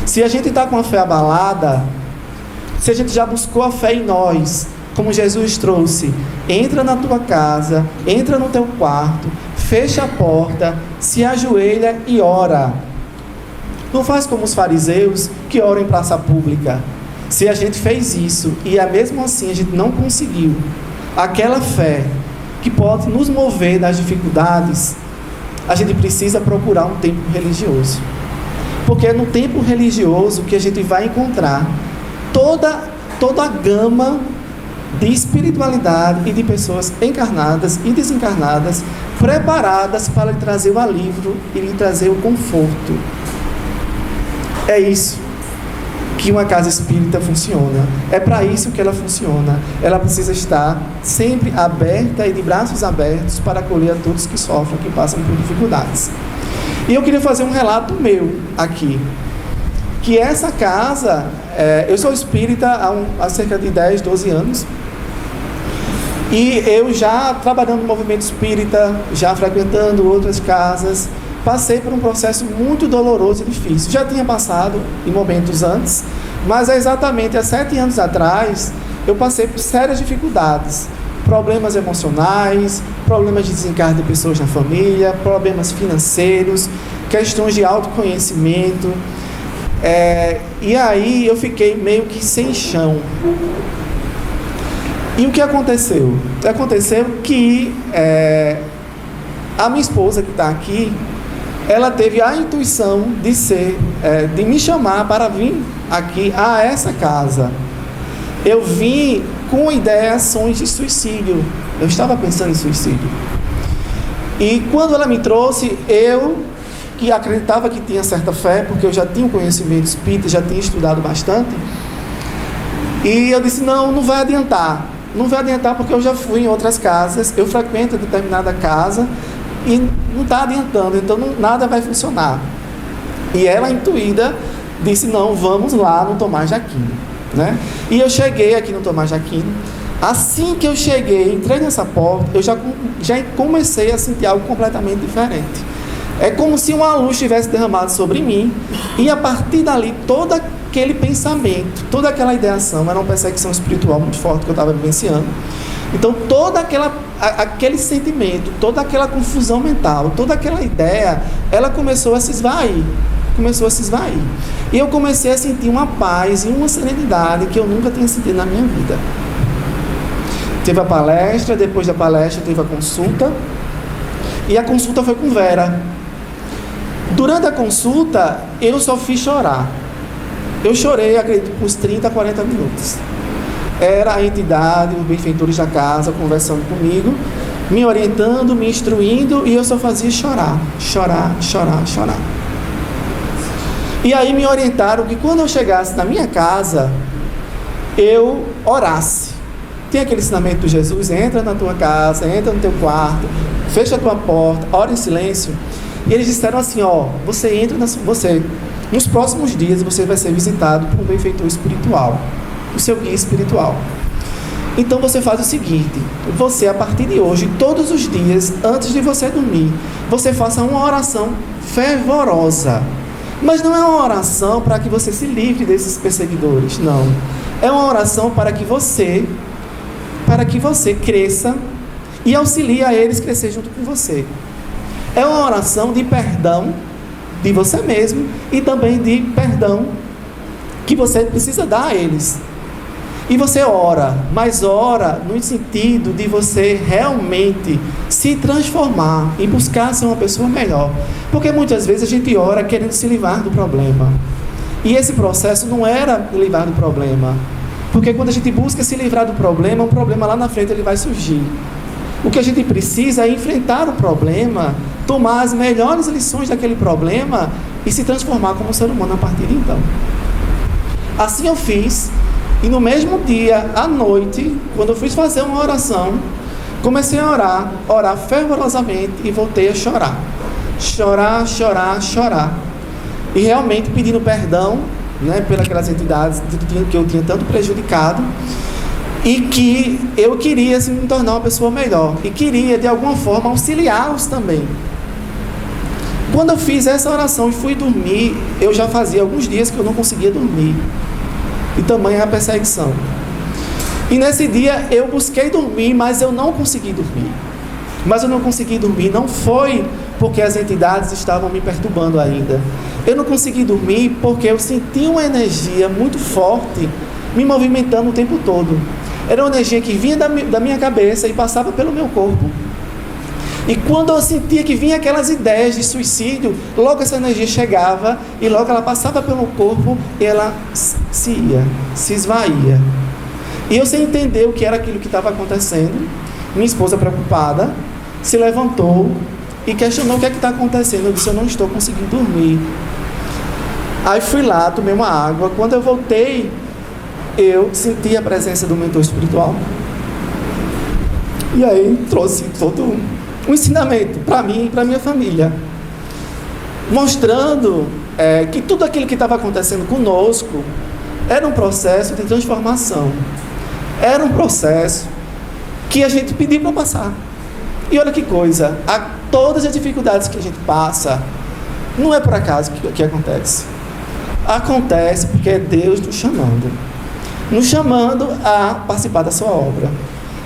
Se a gente está com a fé abalada, se a gente já buscou a fé em nós, como Jesus trouxe, entra na tua casa, entra no teu quarto, fecha a porta, se ajoelha e ora. Não faz como os fariseus que oram em praça pública. Se a gente fez isso e mesmo assim a gente não conseguiu aquela fé que pode nos mover das dificuldades, a gente precisa procurar um templo religioso. Porque é no templo religioso que a gente vai encontrar toda a gama de espiritualidade e de pessoas encarnadas e desencarnadas preparadas para lhe trazer o alívio e lhe trazer o conforto. É isso que uma casa espírita funciona. É para isso que ela funciona. Ela precisa estar sempre aberta e de braços abertos para acolher a todos que sofrem, que passam por dificuldades. E eu queria fazer um relato meu aqui. Que essa casa, eu sou espírita há cerca de 10, 12 anos. E eu já trabalhando no movimento espírita, já frequentando outras casas, passei por um processo muito doloroso e difícil. Já tinha passado em momentos antes, mas exatamente há 7 anos atrás, eu passei por sérias dificuldades. Problemas emocionais, problemas de desencargo de pessoas na família, problemas financeiros, questões de autoconhecimento. E aí eu fiquei meio que sem chão. E o que aconteceu? Aconteceu que a minha esposa que está aqui, ela teve a intuição de me chamar para vir aqui a essa casa. Eu vim com ideações de suicídio. Eu estava pensando em suicídio. E quando ela me trouxe, eu que acreditava que tinha certa fé, porque eu já tinha um conhecimento espírita, já tinha estudado bastante, e eu disse, não vai adiantar. Não vai adiantar porque eu já fui em outras casas, eu frequento determinada casa e não está adiantando, então nada vai funcionar. E ela, intuída, disse, não, vamos lá no Tomás de Aquino, né? E eu cheguei aqui no Tomás de Aquino. Assim que eu cheguei, entrei nessa porta, eu já comecei a sentir algo completamente diferente. É como se uma luz tivesse derramado sobre mim, e a partir dali, todo aquele pensamento, toda aquela ideação, era uma perseguição espiritual muito forte que eu estava vivenciando. Então, toda aquele sentimento, toda aquela confusão mental, toda aquela ideia, ela começou a se esvair. E eu comecei a sentir uma paz e uma serenidade que eu nunca tinha sentido na minha vida. Teve a palestra, depois da palestra teve a consulta, e a consulta foi com Vera. Durante a consulta, eu só fiz chorar. Eu chorei, acredito, por uns 30, 40 minutos. Era a entidade, os benfeitores da casa, conversando comigo, me orientando, me instruindo, e eu só fazia chorar. E aí me orientaram que quando eu chegasse na minha casa, eu orasse. Tem aquele ensinamento de Jesus: entra na tua casa, entra no teu quarto, fecha a tua porta, ora em silêncio. E eles disseram assim: ó, você entra, nos próximos dias você vai ser visitado por um benfeitor espiritual, o seu guia espiritual. Então você faz o seguinte: você, a partir de hoje, todos os dias, antes de você dormir, você faça uma oração fervorosa. Mas não é uma oração para que você se livre desses perseguidores, não. É uma oração para que você cresça e auxilie a eles crescer junto com você. É uma oração de perdão de você mesmo e também de perdão que você precisa dar a eles. E você ora, mas ora no sentido de você realmente se transformar e buscar ser uma pessoa melhor. Porque muitas vezes a gente ora querendo se livrar do problema. E esse processo não era livrar do problema. Porque quando a gente busca se livrar do problema, um problema lá na frente ele vai surgir. O que a gente precisa é enfrentar o problema, tomar as melhores lições daquele problema e se transformar como ser humano a partir de então. Assim eu fiz. E no mesmo dia, à noite, quando eu fui fazer uma oração, comecei a orar fervorosamente e voltei a chorar. Chorar. E realmente pedindo perdão, né, pelas entidades que eu tinha tanto prejudicado, e que eu queria assim, me tornar uma pessoa melhor. E queria, de alguma forma, auxiliá-los também. Quando eu fiz essa oração e fui dormir, eu já fazia alguns dias que eu não conseguia dormir. E tamanha a perseguição. E nesse dia eu busquei dormir, mas eu não consegui dormir. Mas eu não consegui dormir, não foi porque as entidades estavam me perturbando ainda. Eu não consegui dormir porque eu senti uma energia muito forte me movimentando o tempo todo. Era uma energia que vinha da minha cabeça e passava pelo meu corpo. E quando eu sentia que vinha aquelas ideias de suicídio, logo essa energia chegava e logo ela passava pelo corpo e ela se esvaía. E eu sem entender o que era aquilo que estava acontecendo, minha esposa preocupada, se levantou e questionou o que é que está acontecendo. Eu disse: eu não estou conseguindo dormir. Aí fui lá, tomei uma água. Quando eu voltei, eu senti a presença do mentor espiritual. E aí trouxe todo um ensinamento para mim e para minha família, mostrando que tudo aquilo que estava acontecendo conosco era um processo de transformação, era um processo que a gente pediu para passar. E olha que coisa, todas as dificuldades que a gente passa, não é por acaso que acontece. Acontece porque é Deus nos chamando a participar da sua obra,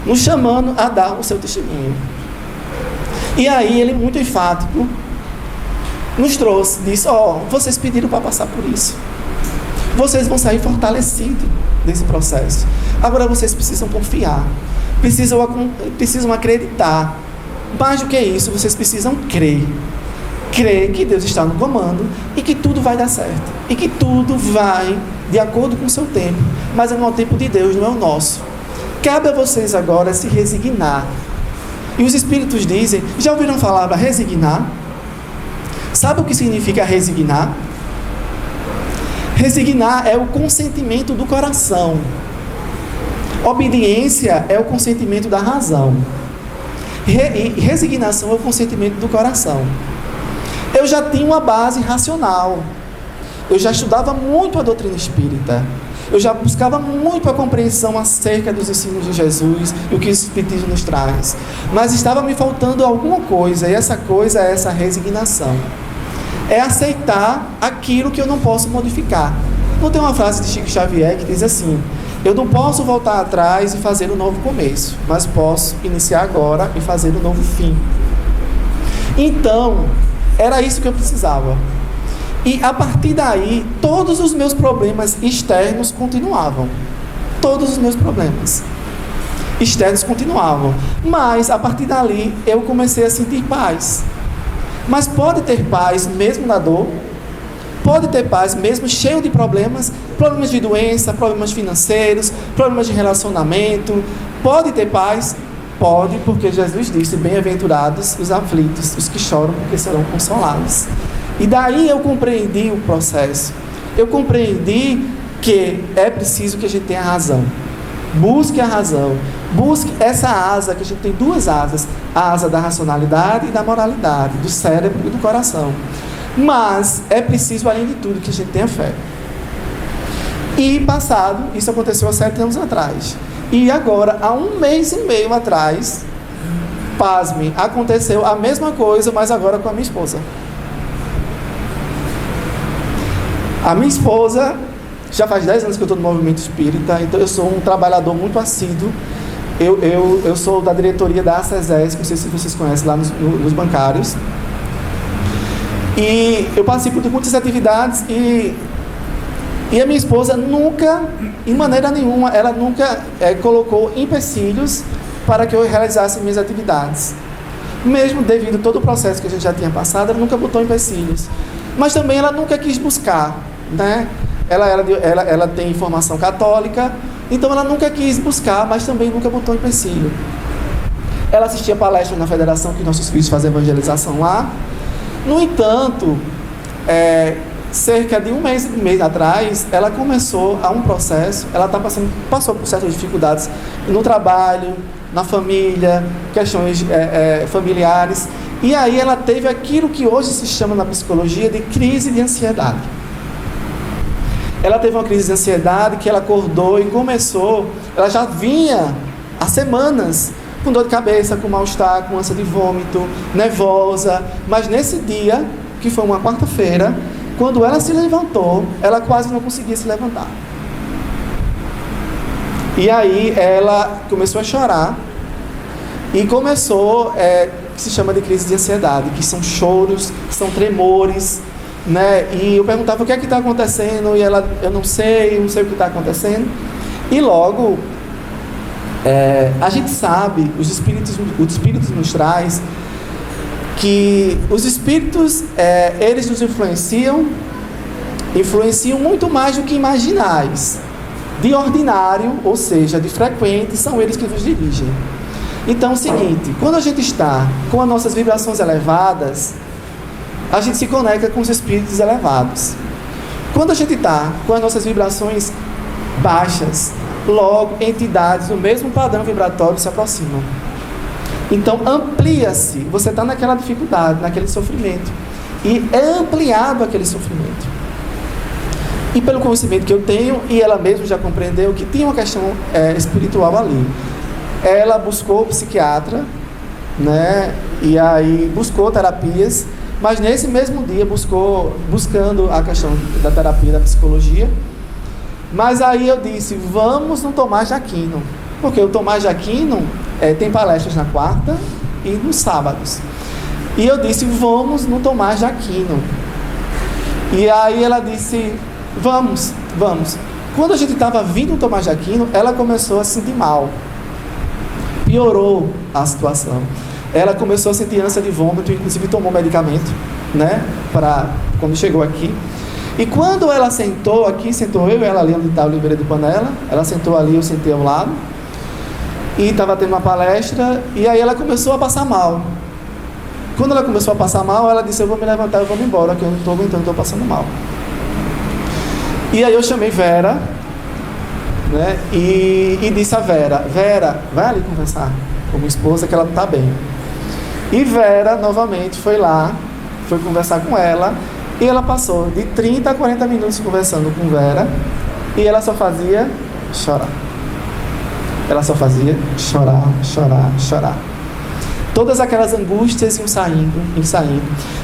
nos chamando a dar o seu testemunho. E aí ele, muito enfático, nos trouxe, disse: vocês pediram para passar por isso, vocês vão sair fortalecidos desse processo. Agora vocês precisam confiar, precisam acreditar. Mais do que isso, vocês precisam crer que Deus está no comando e que tudo vai dar certo, e que tudo vai de acordo com o seu tempo, mas é no tempo de Deus, não é o nosso. Cabe a vocês agora se resignar. E os espíritos dizem: já ouviram falar para resignar? Sabe o que significa resignar? Resignar é o consentimento do coração. Obediência é o consentimento da razão. E resignação é o consentimento do coração. Eu já tinha uma base racional. Eu já estudava muito a doutrina espírita. Eu já buscava muito a compreensão acerca dos ensinos de Jesus e o que o Espiritismo nos traz. Mas estava me faltando alguma coisa, e essa coisa é essa resignação. É aceitar aquilo que eu não posso modificar. Não tem uma frase de Chico Xavier que diz assim: eu não posso voltar atrás e fazer um novo começo, mas posso iniciar agora e fazer um novo fim. Então, era isso que eu precisava. E a partir daí, todos os meus problemas externos continuavam. Todos os meus problemas externos continuavam. Mas, a partir dali, eu comecei a sentir paz. Mas pode ter paz mesmo na dor? Pode ter paz mesmo cheio de problemas? Problemas de doença, problemas financeiros, problemas de relacionamento. Pode ter paz? Pode, porque Jesus disse: bem-aventurados os aflitos, os que choram, porque serão consolados. E daí eu compreendi o processo. Eu compreendi que é preciso que a gente tenha razão. Busque a razão. Busque essa asa, que a gente tem duas asas. A asa da racionalidade e da moralidade, do cérebro e do coração. Mas é preciso, além de tudo, que a gente tenha fé. E passado, isso aconteceu há 7 anos atrás. E agora, há 1 mês e meio atrás, pasme, aconteceu a mesma coisa, mas agora com a minha esposa. A minha esposa, já faz 10 anos que eu estou no movimento espírita, então eu sou um trabalhador muito assíduo. Eu sou da diretoria da ACESES, não sei se vocês conhecem, lá nos bancários. E eu participo de muitas atividades e a minha esposa nunca, em maneira nenhuma, ela nunca colocou empecilhos para que eu realizasse minhas atividades. Mesmo devido a todo o processo que a gente já tinha passado, ela nunca botou empecilhos. Mas também ela nunca quis buscar, né? Ela tem formação católica, então ela nunca quis buscar, mas também nunca botou empecilho. Ela assistia palestras na federação, que nossos filhos fazem evangelização lá. No entanto, cerca de 1 mês atrás, ela começou a um processo, ela passou por certas dificuldades no trabalho, na família, questões familiares, e aí ela teve aquilo que hoje se chama na psicologia de crise de ansiedade. Ela teve uma crise de ansiedade que ela acordou e começou, ela já vinha há semanas com dor de cabeça, com mal-estar, com ânsia de vômito, nervosa, mas nesse dia, que foi uma quarta-feira, quando ela se levantou, ela quase não conseguia se levantar. E aí ela começou a chorar e começou, que se chama de crise de ansiedade, que são choros, são tremores, né? E eu perguntava o que é que está acontecendo, e ela, eu não sei o que está acontecendo. E logo, a gente sabe, os espíritos nos traz que os espíritos, eles nos influenciam muito mais do que imaginais. De ordinário, ou seja, de frequente, são eles que nos dirigem. Então é o seguinte, quando a gente está com as nossas vibrações elevadas, a gente se conecta com os espíritos elevados. Quando a gente está com as nossas vibrações baixas, logo entidades do mesmo padrão vibratório se aproximam. Então amplia-se, você está naquela dificuldade, naquele sofrimento, e é ampliado aquele sofrimento. E pelo conhecimento que eu tenho, e ela mesma já compreendeu que tinha uma questão espiritual ali. Ela buscou o psiquiatra, né? E aí buscou terapias, mas nesse mesmo dia buscando a questão da terapia, da psicologia. Mas aí eu disse, vamos no Tomás de Aquino, porque o Tomás de Aquino tem palestras na quarta e nos sábados. E eu disse, vamos no Tomás de Aquino. E aí ela disse, vamos. Quando a gente estava vindo no Tomás de Aquino, ela começou a se sentir mal. Piorou a situação. Ela começou a sentir ânsia de vômito, inclusive tomou medicamento, né? Quando chegou aqui. E quando ela sentou aqui, sentou eu e ela ali onde está o Oliveira de Panela, ela sentou ali, eu sentei ao lado, e estava tendo uma palestra, e aí ela começou a passar mal. Quando ela começou a passar mal, ela disse, eu vou me levantar, eu vou me embora, que eu não estou aguentando, estou passando mal. E aí eu chamei Vera, né, e disse a Vera, vai ali conversar com minha esposa, que ela não está bem. E Vera, novamente, foi lá, foi conversar com ela, e ela passou de 30 a 40 minutos conversando com Vera, e ela só fazia chorar. Ela só fazia chorar. Todas aquelas angústias iam saindo.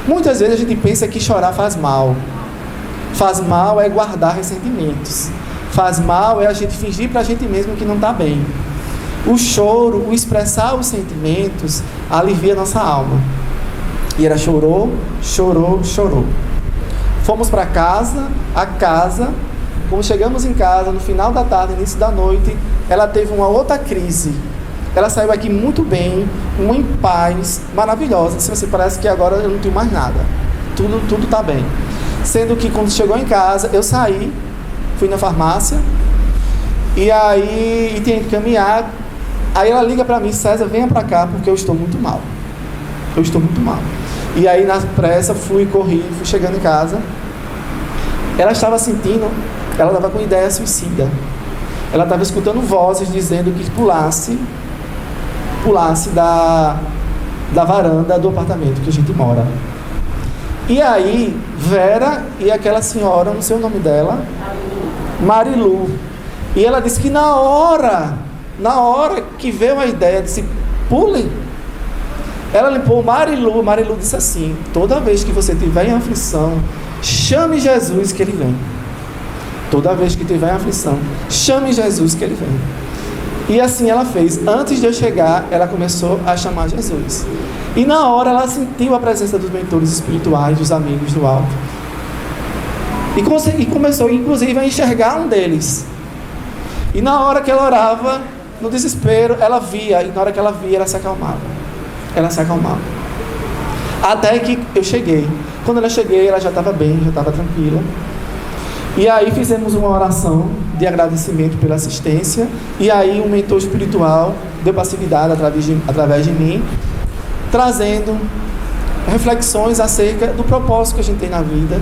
Muitas vezes a gente pensa que chorar faz mal. Faz mal é guardar ressentimentos. Faz mal é a gente fingir para a gente mesmo que não está bem. O choro, o expressar os sentimentos, alivia nossa alma. E ela chorou. Fomos para casa, quando chegamos em casa, no final da tarde, início da noite, ela teve uma outra crise. Ela saiu aqui muito bem, em paz, maravilhosa. Se você parece que agora eu não tenho mais nada. Tudo está bem. Sendo que quando chegou em casa, eu saí, fui na farmácia, e aí tinha que caminhar. Aí ela liga para mim, César, venha para cá, porque eu estou muito mal. E aí na pressa fui chegando em casa. Ela estava com ideia suicida. ela estava escutando vozes dizendo que pulasse da varanda do apartamento que a gente mora. E aí, Vera e aquela senhora, não sei o nome dela, Marilu. E ela disse que na hora que veio a ideia de se pulem, ela limpou Marilu disse assim: toda vez que você tiver em aflição, chame Jesus que ele vem. Toda vez que tiver em aflição, chame Jesus que ele vem. E assim ela fez. Antes de eu chegar, ela começou a chamar Jesus. E na hora ela sentiu a presença dos mentores espirituais, dos amigos do alto. E começou, inclusive, a enxergar um deles. E na hora que ela orava, no desespero, ela via. E na hora que ela via, ela se acalmava. Até que eu cheguei. Quando eu cheguei, ela já estava bem, já estava tranquila. E aí fizemos uma oração de agradecimento pela assistência. E aí um mentor espiritual deu passividade através de mim, trazendo reflexões acerca do propósito que a gente tem na vida,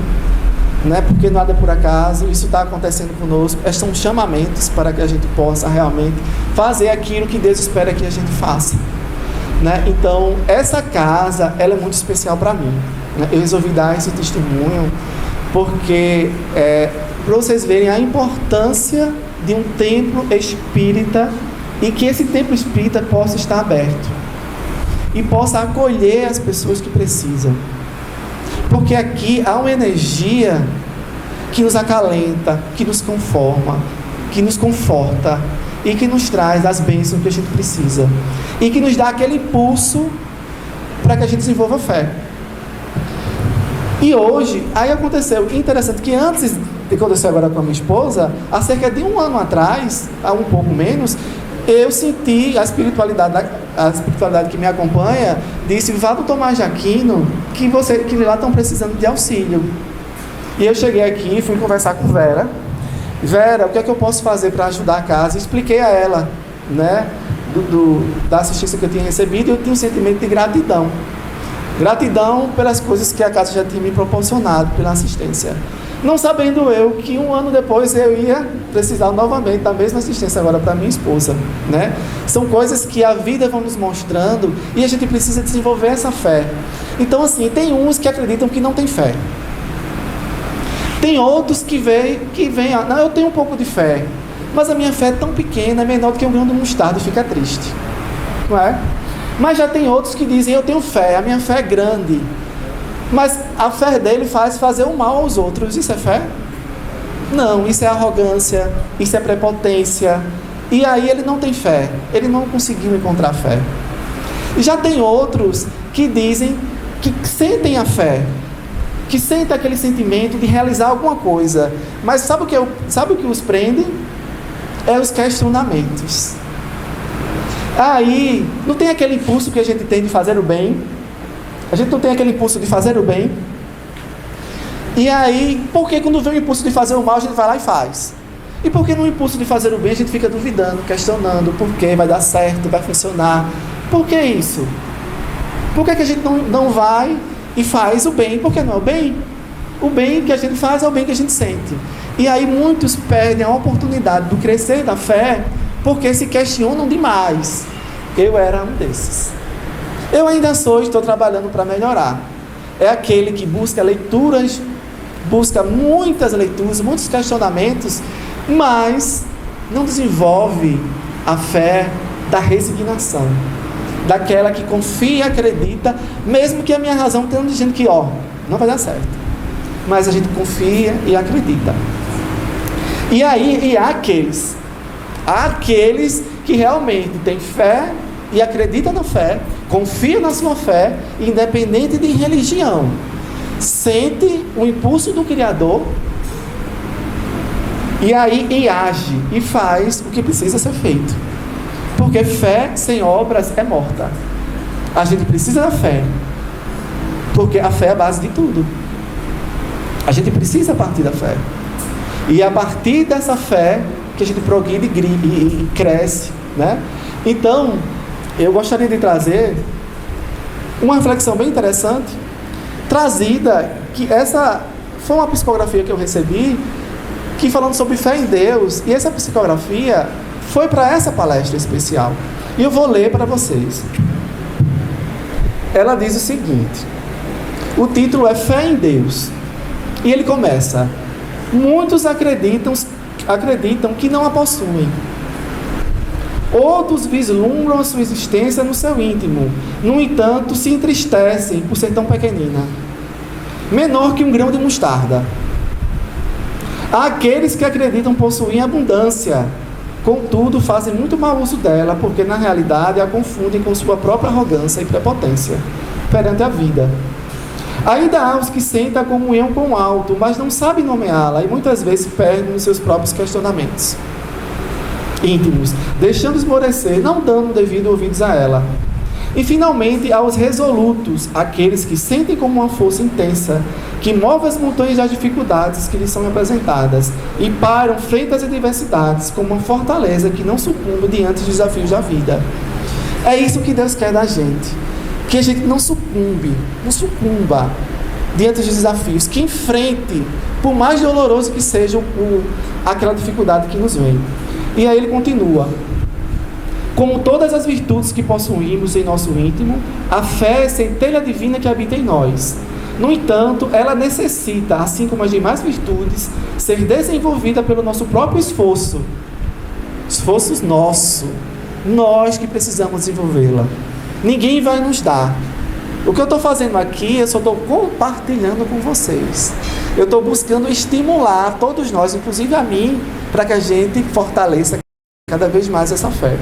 né? Porque nada é por acaso, isso está acontecendo conosco. Esses são chamamentos para que a gente possa realmente fazer aquilo que Deus espera que a gente faça, né? Então, essa casa, ela é muito especial para mim, né? Eu resolvi dar esse testemunho porque para vocês verem a importância de um templo espírita e que esse templo espírita possa estar aberto e possa acolher as pessoas que precisam, porque aqui há uma energia que nos acalenta, que nos conforma, que nos conforta e que nos traz as bênçãos que a gente precisa e que nos dá aquele impulso para que a gente desenvolva fé. E hoje, aí aconteceu, interessante que antes de acontecer agora com a minha esposa, há cerca de um ano atrás, há um pouco menos, eu senti a espiritualidade que me acompanha, disse: vá do Tomás de Aquino, que lá estão precisando de auxílio. E eu cheguei aqui e fui conversar com Vera. Vera, o que é que eu posso fazer para ajudar a casa? E expliquei a ela, né, da assistência que eu tinha recebido, e eu tinha um sentimento de gratidão. Gratidão pelas coisas que a casa já tinha me proporcionado, pela assistência. Não sabendo eu que um ano depois eu ia precisar novamente da mesma assistência agora para minha esposa, né? São coisas que a vida vai nos mostrando e a gente precisa desenvolver essa fé. Então, assim, tem uns que acreditam que não tem fé. Tem outros que veem, não, eu tenho um pouco de fé, mas a minha fé é tão pequena, é menor do que um grão de mostarda, e fica triste, não é? Mas já tem outros que dizem: eu tenho fé, a minha fé é grande, mas a fé dele faz fazer o mal aos outros. Isso é fé? Não, isso é arrogância, isso é prepotência. E aí ele não tem fé, ele não conseguiu encontrar fé. E já tem outros que dizem que sentem a fé, que sentem aquele sentimento de realizar alguma coisa, mas sabe o que os prende? É os questionamentos. Aí, não tem aquele impulso que a gente tem de fazer o bem? A gente não tem aquele impulso de fazer o bem? E aí, por que quando vem o impulso de fazer o mal, a gente vai lá e faz? E por que no impulso de fazer o bem, a gente fica duvidando, questionando, por que vai dar certo, vai funcionar? Por que isso? Por que a gente não vai e faz o bem? Porque não é o bem? O bem que a gente faz é o bem que a gente sente. E aí muitos perdem a oportunidade do crescer da fé, porque se questionam demais. Eu era um desses. Eu ainda estou trabalhando para melhorar. É aquele que busca leituras, busca muitas leituras, muitos questionamentos, mas não desenvolve a fé da resignação, daquela que confia e acredita, mesmo que a minha razão esteja dizendo que não vai dar certo, mas a gente confia e acredita. E aí há aqueles que realmente têm fé e acreditam na fé, confiam na sua fé, independente de religião, sente o impulso do Criador e age e faz o que precisa ser feito, porque fé sem obras é morta. A gente precisa da fé, porque a fé é a base de tudo. A gente precisa partir da fé, e é a partir dessa fé que a gente progride e cresce, né? Então, eu gostaria de trazer uma reflexão bem interessante, trazida, que essa foi uma psicografia que eu recebi aqui falando sobre fé em Deus, e essa psicografia foi para essa palestra especial. E eu vou ler para vocês. Ela diz o seguinte, o título é Fé em Deus. E ele começa: muitos acreditam que não a possuem. Outros vislumbram a sua existência no seu íntimo. No entanto, se entristecem por ser tão pequenina, menor que um grão de mostarda. Há aqueles que acreditam possuir abundância, contudo fazem muito mau uso dela, porque na realidade a confundem com sua própria arrogância e prepotência perante a vida. Ainda há os que sentem a comunhão com o alto, mas não sabem nomeá-la e muitas vezes perdem os seus próprios questionamentos íntimos, deixando esmorecer, não dando devido ouvidos a ela. E finalmente há os resolutos, aqueles que sentem como uma força intensa, que move as montanhas das dificuldades que lhes são apresentadas e param frente às adversidades como uma fortaleza que não sucumbe diante dos desafios da vida. É isso que Deus quer da gente, que a gente não sucumba diante dos desafios, que enfrente, por mais doloroso que seja aquela dificuldade que nos vem. E aí ele continua: como todas as virtudes que possuímos em nosso íntimo, a fé é centelha divina que habita em nós. No entanto, ela necessita, assim como as demais virtudes, ser desenvolvida pelo nosso próprio esforço. Esforços nosso. Nós que precisamos desenvolvê-la. Ninguém vai nos dar. O que eu estou fazendo aqui, eu só estou compartilhando com vocês. Eu estou buscando estimular todos nós, inclusive a mim, para que a gente fortaleça cada vez mais essa fé.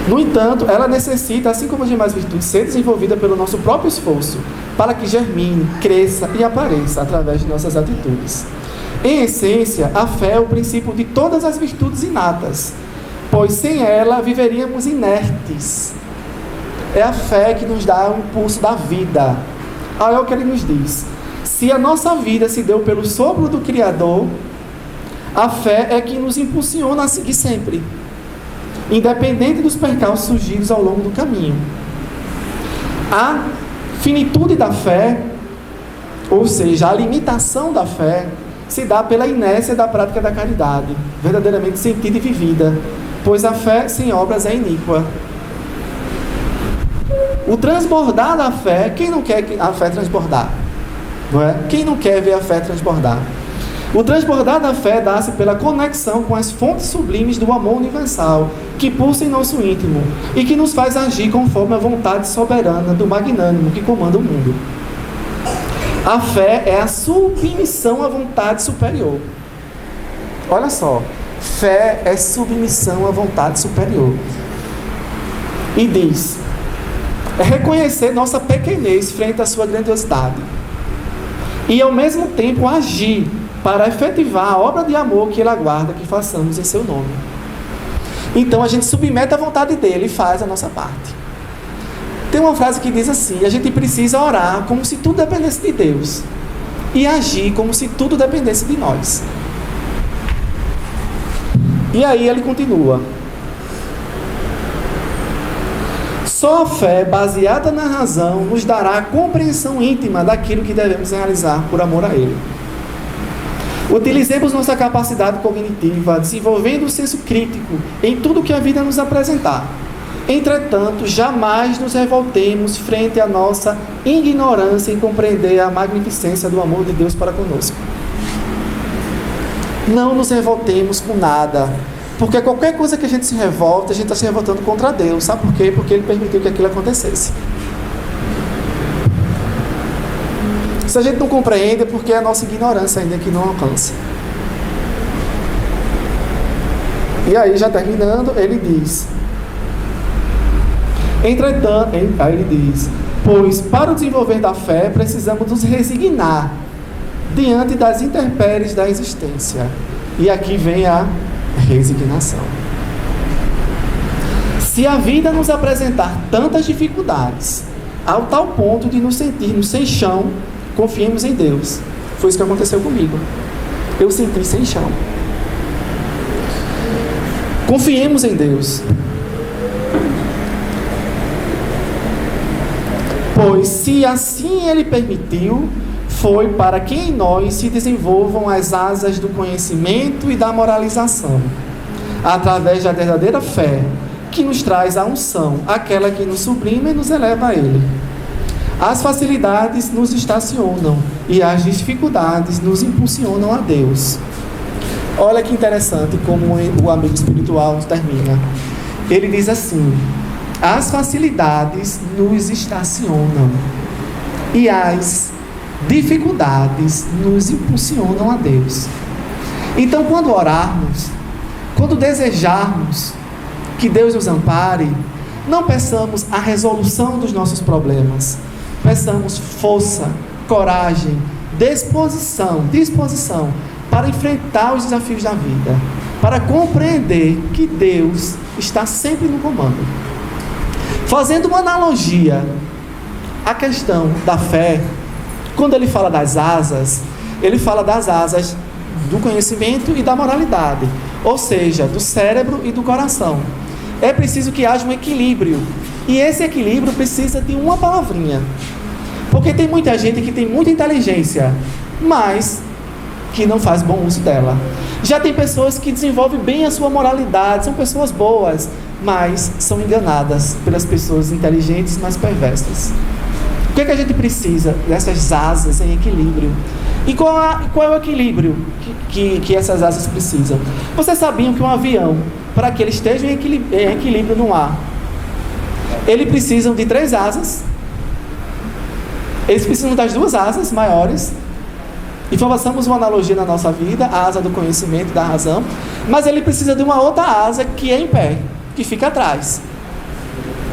No entanto, ela necessita, assim como as demais virtudes, ser desenvolvida pelo nosso próprio esforço, para que germine, cresça e apareça através de nossas atitudes. Em essência, a fé é o princípio de todas as virtudes inatas, pois sem ela viveríamos inertes. É a fé que nos dá o impulso da vida. Olha o que ele nos diz: se a nossa vida se deu pelo sopro do Criador, a fé é que nos impulsiona a seguir sempre, independente dos percalços surgidos ao longo do caminho. A finitude da fé, ou seja, a limitação da fé, se dá pela inércia da prática da caridade, verdadeiramente sentida e vivida, pois a fé sem obras é iníqua. O transbordar da fé, quem não quer a fé transbordar? Não é? Quem não quer ver a fé transbordar? O transbordar da fé dá-se pela conexão com as fontes sublimes do amor universal, que pulsa em nosso íntimo e que nos faz agir conforme a vontade soberana do magnânimo que comanda o mundo. A fé é a submissão à vontade superior. Olha só, fé é submissão à vontade superior. E diz: é reconhecer nossa pequenez frente à sua grandiosidade e ao mesmo tempo agir para efetivar a obra de amor que Ele aguarda que façamos em seu nome. Então a gente submete à vontade dEle e faz a nossa parte. Tem uma frase que diz assim: a gente precisa orar como se tudo dependesse de Deus e agir como se tudo dependesse de nós. E aí ele continua: só a fé baseada na razão nos dará a compreensão íntima daquilo que devemos realizar por amor a Ele. Utilizemos nossa capacidade cognitiva, desenvolvendo o senso crítico em tudo que a vida nos apresentar. Entretanto, jamais nos revoltemos frente à nossa ignorância em compreender a magnificência do amor de Deus para conosco. Não nos revoltemos com nada, porque qualquer coisa que a gente se revolta, a gente está se revoltando contra Deus. Sabe por quê? Porque Ele permitiu que aquilo acontecesse. Se a gente não compreende, é porque é a nossa ignorância ainda que não alcança. E aí, já terminando, ele diz: entretanto, aí ele diz: pois para o desenvolver da fé, precisamos nos resignar diante das intempéries da existência. E aqui vem a resignação. Se a vida nos apresentar tantas dificuldades, ao tal ponto de nos sentirmos sem chão, confiemos em Deus. Foi isso que aconteceu comigo. Eu senti sem chão. Confiemos em Deus. Pois se assim Ele permitiu, foi para que em nós se desenvolvam as asas do conhecimento e da moralização, através da verdadeira fé, que nos traz a unção, aquela que nos sublima e nos eleva a Ele. As facilidades nos estacionam e as dificuldades nos impulsionam a Deus. Olha que interessante como o amigo espiritual termina. Ele diz assim: as facilidades nos estacionam e as dificuldades nos impulsionam a Deus. Então, quando orarmos, quando desejarmos que Deus nos ampare, não peçamos a resolução dos nossos problemas. Peçamos força, coragem, disposição para enfrentar os desafios da vida, para compreender que Deus está sempre no comando. Fazendo uma analogia à questão da fé, quando ele fala das asas, ele fala das asas do conhecimento e da moralidade, ou seja, do cérebro e do coração. É preciso que haja um equilíbrio, e esse equilíbrio precisa de uma palavrinha, porque tem muita gente que tem muita inteligência, mas que não faz bom uso dela. Já tem pessoas que desenvolvem bem a sua moralidade, são pessoas boas, mas são enganadas pelas pessoas inteligentes, mas perversas. O que é que a gente precisa? Dessas asas em equilíbrio. E qual é o equilíbrio que essas asas precisam? Vocês sabiam que um avião, para que ele esteja em equilíbrio no ar, ele precisa de 3 asas. Eles precisam das 2 asas maiores. E façamos uma analogia na nossa vida, a asa do conhecimento, da razão. Mas ele precisa de uma outra asa que é em pé, que fica atrás.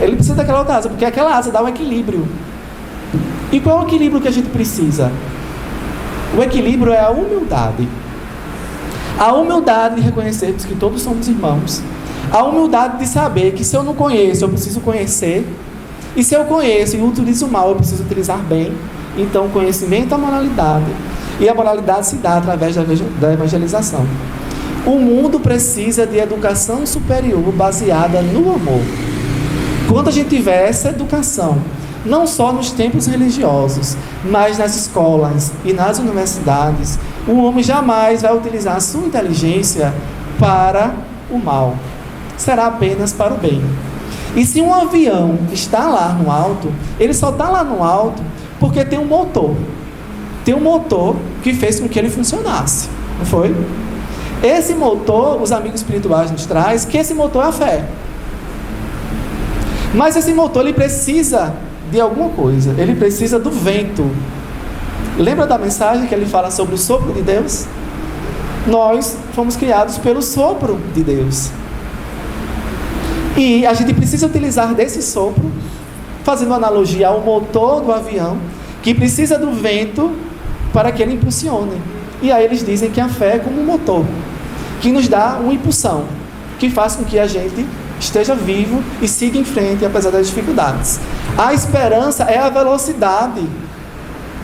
Ele precisa daquela outra asa, porque aquela asa dá um equilíbrio. E qual é o equilíbrio que a gente precisa? O equilíbrio é a humildade. A humildade de reconhecermos que todos somos irmãos. A humildade de saber que se eu não conheço, eu preciso conhecer. E se eu conheço e utilizo mal, eu preciso utilizar bem. Então, conhecimento é a moralidade. E a moralidade se dá através da evangelização. O mundo precisa de educação superior baseada no amor. Quando a gente tiver essa educação, não só nos templos religiosos, mas nas escolas e nas universidades, o homem jamais vai utilizar a sua inteligência para o mal. Será apenas para o bem. E se um avião está lá no alto, ele só está lá no alto porque tem um motor. Tem um motor que fez com que ele funcionasse. Não foi? Esse motor, os amigos espirituais nos trazem que esse motor é a fé. Mas esse motor, ele precisa de alguma coisa. Ele precisa do vento. Lembra da mensagem que ele fala sobre o sopro de Deus? Nós fomos criados pelo sopro de Deus. E a gente precisa utilizar desse sopro, fazendo analogia ao motor do avião, que precisa do vento para que ele impulsione. E aí eles dizem que a fé é como um motor, que nos dá uma impulsão, que faz com que a gente esteja vivo e siga em frente, apesar das dificuldades. A esperança é a velocidade.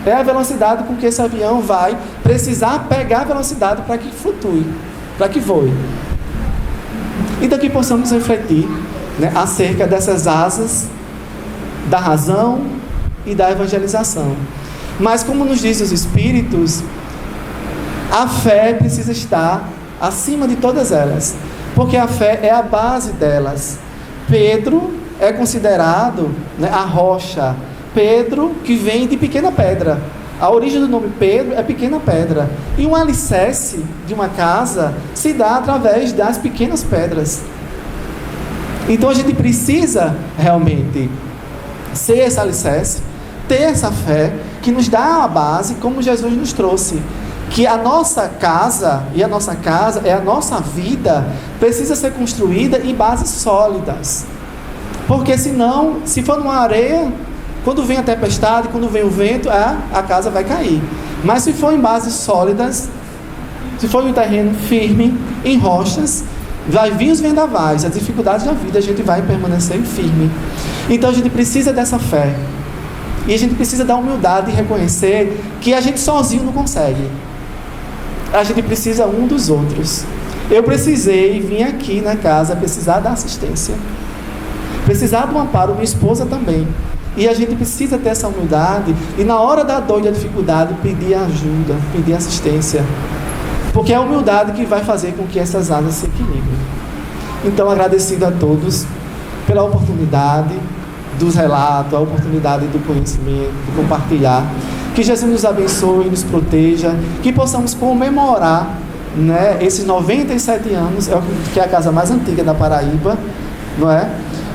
É a velocidade com que esse avião vai precisar pegar a velocidade para que flutue, para que voe. Então que possamos refletir, né, acerca dessas asas da razão e da evangelização. Mas como nos diz os Espíritos, a fé precisa estar acima de todas elas, porque a fé é a base delas. Pedro é considerado, né, a rocha. Pedro, que vem de pequena pedra. A origem do nome Pedro é pequena pedra. E um alicerce de uma casa se dá através das pequenas pedras. Então a gente precisa realmente ser esse alicerce, ter essa fé, que nos dá a base, como Jesus nos trouxe. Que a nossa casa, e a nossa casa é a nossa vida, precisa ser construída em bases sólidas. Porque senão, se for numa areia, quando vem a tempestade, quando vem o vento, a casa vai cair. Mas se for em bases sólidas, se for em um terreno firme, em rochas, vai vir os vendavais, as dificuldades da vida, a gente vai permanecer firme. Então a gente precisa dessa fé. E a gente precisa da humildade e reconhecer que a gente sozinho não consegue. A gente precisa um dos outros. Eu precisei vir aqui na casa, precisar da assistência, precisar do amparo, minha esposa também. E a gente precisa ter essa humildade e na hora da dor e da dificuldade pedir ajuda, pedir assistência. Porque é a humildade que vai fazer com que essas asas se equilibrem. Então, agradecido a todos pela oportunidade dos relatos, a oportunidade do conhecimento, de compartilhar. Que Jesus nos abençoe, nos proteja, que possamos comemorar, né, esses 97 anos, que é a casa mais antiga da Paraíba, não é?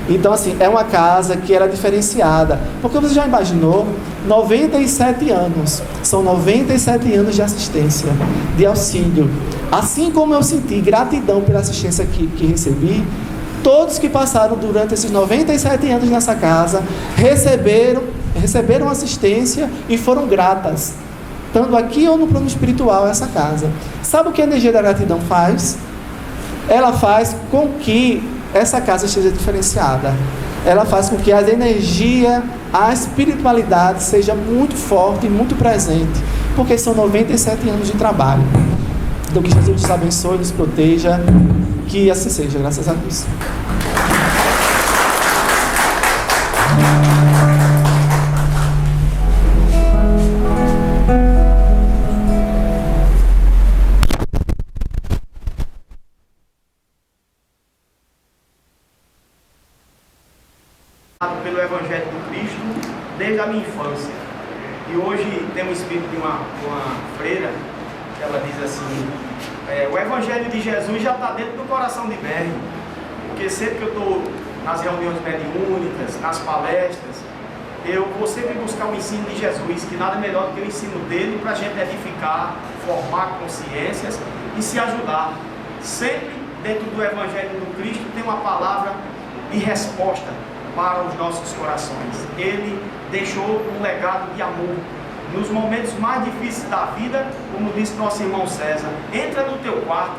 Então, assim, é uma casa que era diferenciada, porque você já imaginou, 97 anos, são 97 anos de assistência, de auxílio. Assim como eu senti gratidão pela assistência que recebi, todos que passaram durante esses 97 anos nessa casa, receberam assistência e foram gratas, estando aqui ou no plano espiritual, essa casa. Sabe o que a energia da gratidão faz? Ela faz com que essa casa esteja diferenciada. Ela faz com que a energia, a espiritualidade seja muito forte e muito presente, porque são 97 anos de trabalho. Então que Jesus nos abençoe, nos proteja, que assim seja, graças a Deus.
Pelo Evangelho do Cristo desde a minha infância. E hoje tem um espírito de uma freira que ela diz assim: o Evangelho de Jesus já está dentro do coração de Mary, porque sempre que eu estou nas reuniões mediúnicas, nas palestras, eu vou sempre buscar o ensino de Jesus, que nada melhor do que o ensino dele para a gente edificar, formar consciências e se ajudar. Sempre dentro do Evangelho do Cristo tem uma palavra de resposta para os nossos corações. Ele deixou um legado de amor. Nos momentos mais difíceis da vida, como disse nosso irmão César, entra no teu quarto,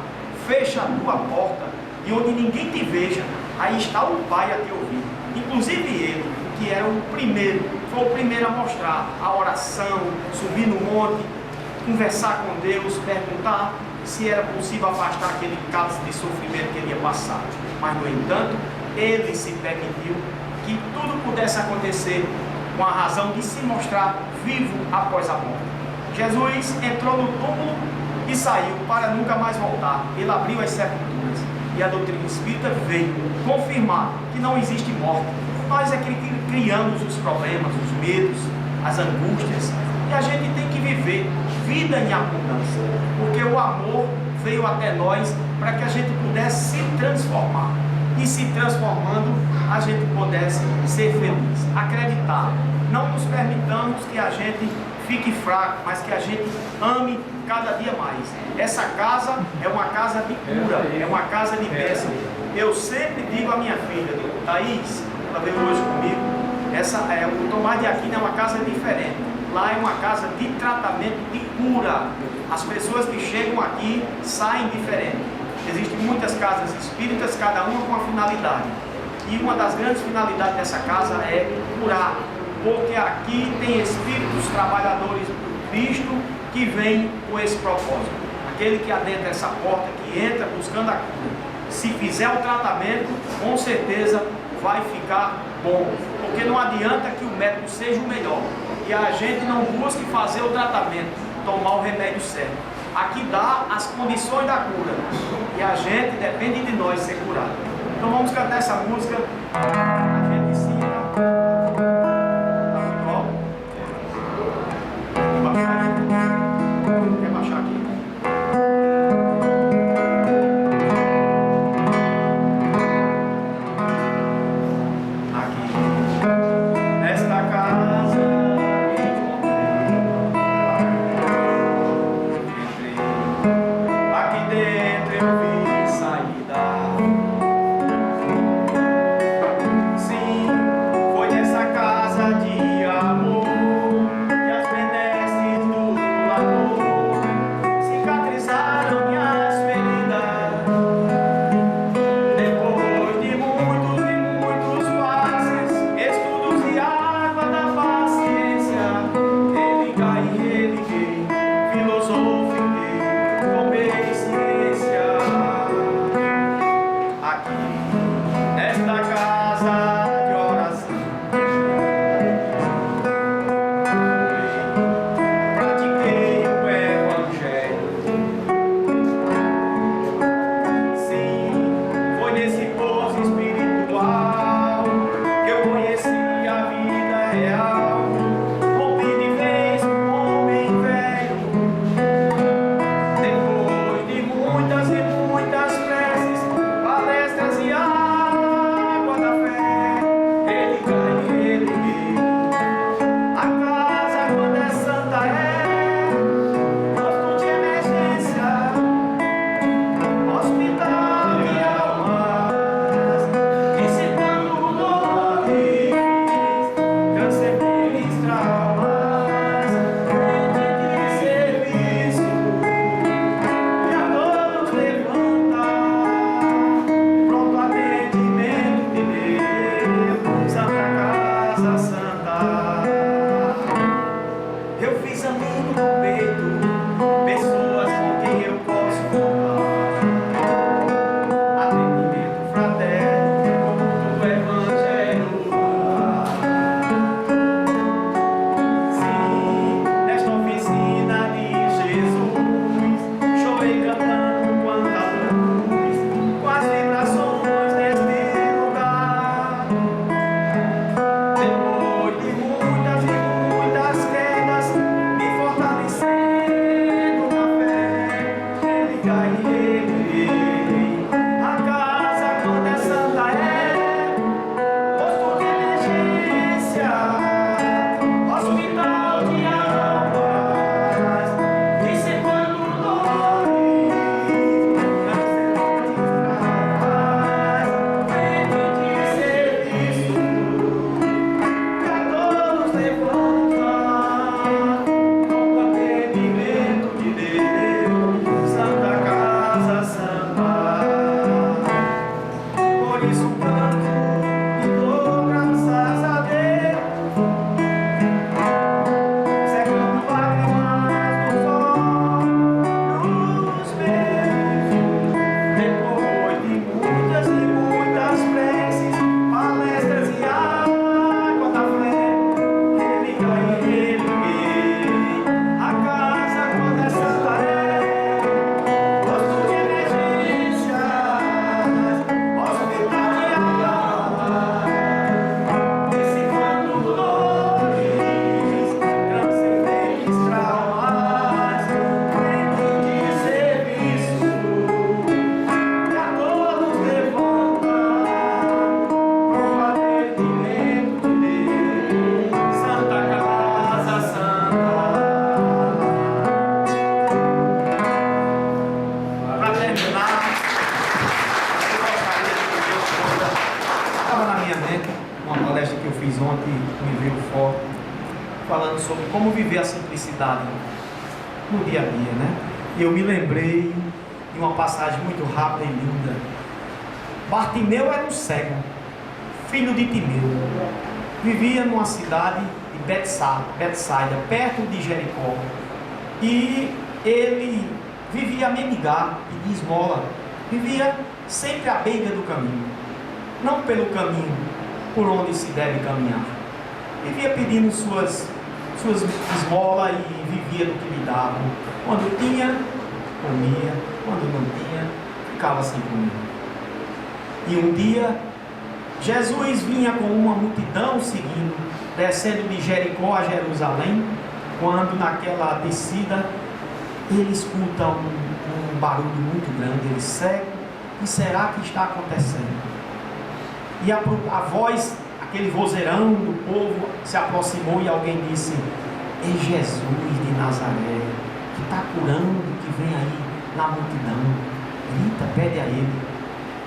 fecha a tua porta, e onde ninguém te veja, aí está o Pai a te ouvir. Inclusive ele, que era o primeiro, foi o primeiro a mostrar a oração, subir no monte, conversar com Deus, perguntar se era possível afastar aquele cálice de sofrimento que ele ia passar. Mas, no entanto, ele se permitiu que tudo pudesse acontecer com a razão de se mostrar vivo após a morte. Jesus entrou no túmulo e saiu para nunca mais voltar. Ele abriu as sepulturas e a doutrina espírita veio confirmar que não existe morte. Nós é que criamos os problemas, os medos, as angústias, e a gente tem que viver vida em abundância, porque o amor veio até nós para que a gente pudesse se transformar. E se transformando, a gente pudesse ser feliz, acreditar. Não nos permitamos que a gente fique fraco, mas que a gente ame cada dia mais. Essa casa é uma casa de cura, é uma casa de bênção. Eu sempre digo à minha filha, Thaís, ela veio hoje comigo, o Tomás de Aquino é uma casa diferente. Lá é uma casa de tratamento, de cura. As pessoas que chegam aqui saem diferentes. Existem muitas casas espíritas, cada uma com uma finalidade. E uma das grandes finalidades dessa casa é curar, porque aqui tem espíritos trabalhadores do Cristo que vêm com esse propósito. Aquele que adentra essa porta, que entra buscando a cura, se fizer o tratamento, com certeza vai ficar bom. Porque não adianta que o médico seja o melhor e a gente não busque fazer o tratamento, tomar o remédio certo. Aqui dá as condições da cura e a gente depende de nós ser curado. Então vamos cantar essa música. A gente ensina. Tá muito alto? Quer baixar aqui? Aqui. Nesta casa. Filosofia, tomei ciência. fiz ontem me veio forte, falando sobre como viver a simplicidade no dia a dia, né? E eu me lembrei de uma passagem muito rápida e linda. Bartimeu era um cego, filho de Timeu. Vivia numa cidade de Betsaida, perto de Jericó. E ele vivia a mendigar, pedir esmola. Vivia sempre à beira do caminho, não pelo caminho por onde se deve caminhar. Vivia pedindo suas esmolas e vivia do que lhe davam. Quando tinha, comia. Quando não tinha, ficava sem comida. E um dia, Jesus vinha com uma multidão seguindo, descendo de Jericó a Jerusalém. Quando naquela descida, ele escuta um barulho muito grande. Ele cego, o que será que está acontecendo? E a voz, aquele vozeirão do povo se aproximou e alguém disse: é Jesus de Nazaré, que está curando, que vem aí na multidão. Grita, pede a ele.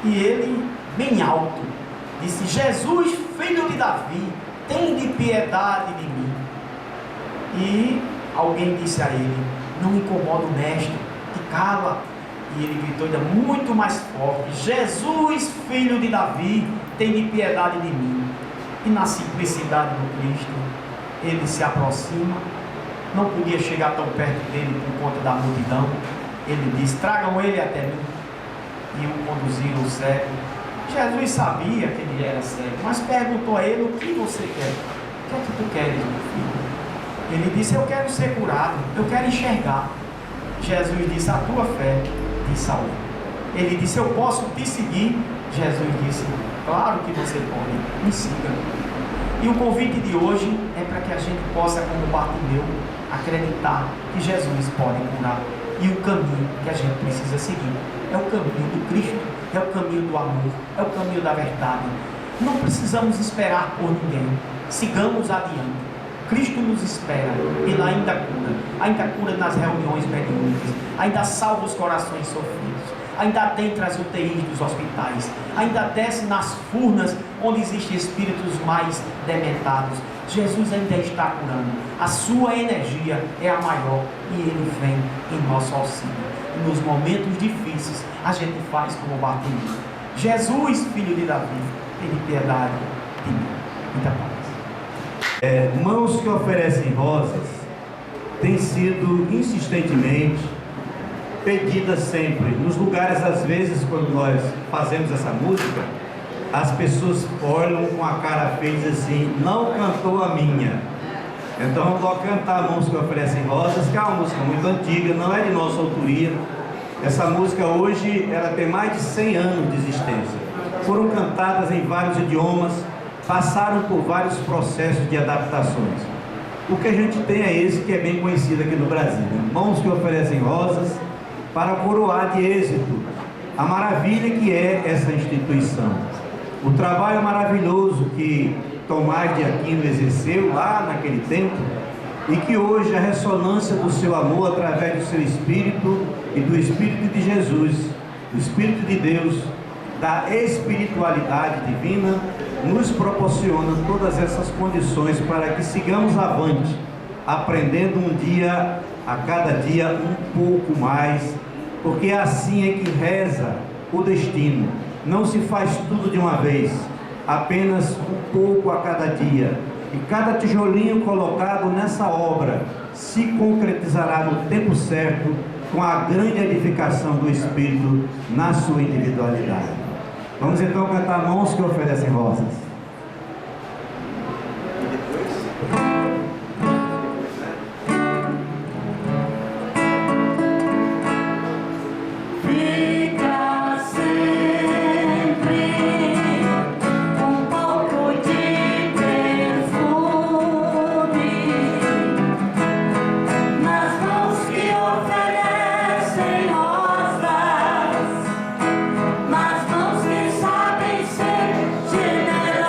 E ele, bem alto, disse: Jesus, filho de Davi, tem de piedade de mim. E alguém disse a ele: não incomoda o mestre, te cala. E ele gritou ainda muito mais forte: Jesus, filho de Davi, tem de piedade de mim. E na simplicidade do Cristo, ele se aproxima, não podia chegar tão perto dele por conta da multidão. Ele disse: tragam ele até mim. E o conduziram o cego. Jesus sabia que ele era cego, mas perguntou a ele: o que você quer? O que é que tu queres, meu filho? Ele disse: eu quero ser curado, eu quero enxergar. Jesus disse: a tua fé te salvou. Ele disse: eu posso te seguir? Jesus disse: claro que você pode, me siga. E o convite de hoje é para que a gente possa, como Bartimeu, acreditar que Jesus pode curar. E o caminho que a gente precisa seguir é o caminho do Cristo, é o caminho do amor, é o caminho da verdade. Não precisamos esperar por ninguém, sigamos adiante. Cristo nos espera, Ele ainda cura nas reuniões mediúnicas, ainda salva os corações sofridos, ainda adentra as UTIs dos hospitais, ainda desce nas furnas onde existem espíritos mais dementados. Jesus ainda está curando, a sua energia é a maior e Ele vem em nosso auxílio. E nos momentos difíceis a gente faz como Bartimeu: Jesus, filho de Davi, tem piedade de mim. Muita paz.
Mãos que oferecem rosas têm sido insistentemente pedidas sempre nos lugares. Às vezes, quando nós fazemos essa música, as pessoas olham com a cara feia e dizem assim: não cantou a minha. Então vamos logo cantar Mãos que Oferecem Rosas, que é uma música muito antiga, não é de nossa autoria. Essa música hoje ela tem mais de 100 anos de existência. Foram cantadas em vários idiomas, passaram por vários processos de adaptações. O que a gente tem é esse que é bem conhecido aqui no Brasil, né? Mãos que Oferecem Rosas, para coroar de êxito a maravilha que é essa instituição. O trabalho maravilhoso que Tomás de Aquino exerceu lá naquele tempo e que hoje a ressonância do seu amor através do seu Espírito e do Espírito de Jesus, do Espírito de Deus, da espiritualidade divina, nos proporciona todas essas condições para que sigamos avante, aprendendo um dia a cada dia um pouco mais, porque assim é que reza o destino. Não se faz tudo de uma vez, apenas um pouco a cada dia. E cada tijolinho colocado nessa obra se concretizará no tempo certo, com a grande edificação do Espírito na sua individualidade. Vamos então cantar Mãos que Oferecem Rosas.
Nas mãos que sabem ser generosas.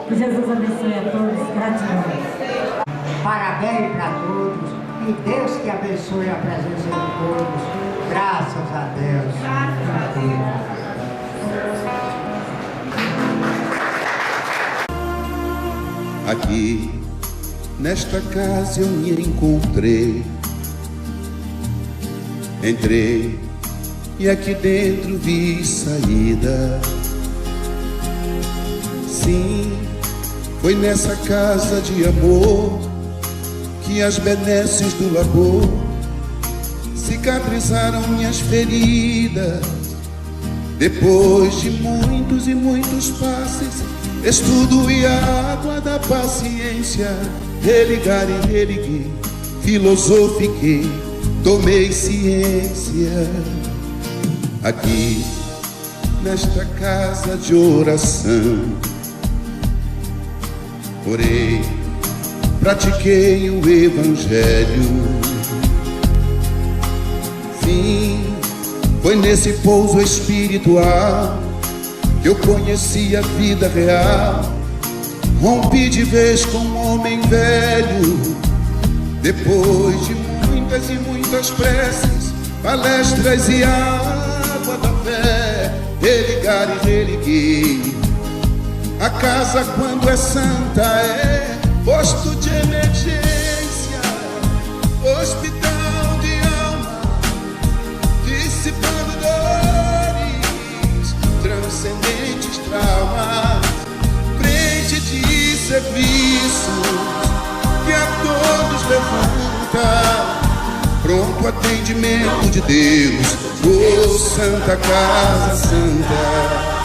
Que Jesus abençoe a todos. Gratidão.
Parabéns para todos e Deus que abençoe a presença de todos. Graças a Deus.
Aqui, nesta casa eu me encontrei. Entrei e aqui dentro vi saída. Sim, foi nessa casa de amor que as benesses do labor cicatrizaram minhas feridas. Depois de muitos e muitos passes, estudo e a água da paciência, religar e religuei, filosofiquei, tomei ciência. Aqui, nesta casa de oração, orei, pratiquei o Evangelho. Sim, foi nesse pouso espiritual que eu conheci a vida real. Rompi de vez com um homem velho. Depois de muitas e muitas preces, palestras e água da fé, religar e religuei. A casa, quando é santa, é posto de emergência, hospital de alma, dissipando dores, transcendentes traumas, frente de serviços que a todos levanta, pronto atendimento de Deus, oh Santa Casa Santa.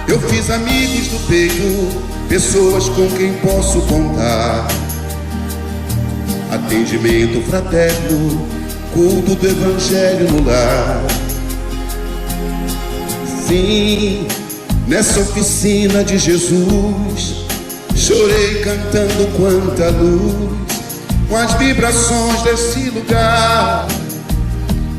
Eu fiz amigos do peito, pessoas com quem posso contar. Atendimento fraterno, culto do Evangelho no lar. Sim, nessa oficina de Jesus, chorei cantando quanta luz, com as vibrações desse lugar.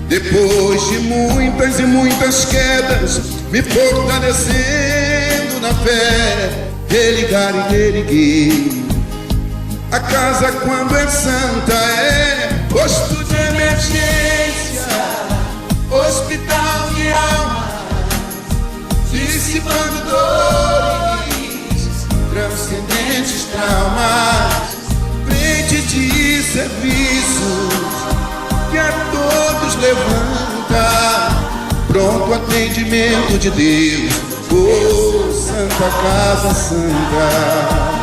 Depois de muitas e muitas quedas, me fortalecendo na fé, religar e religuei. A casa, quando é santa, é posto de emergência, hospital de alma, dissipando dores, transcendentes traumas, frente de serviços que a todos levanta, pronto atendimento de Deus, oh Santa Casa Santa.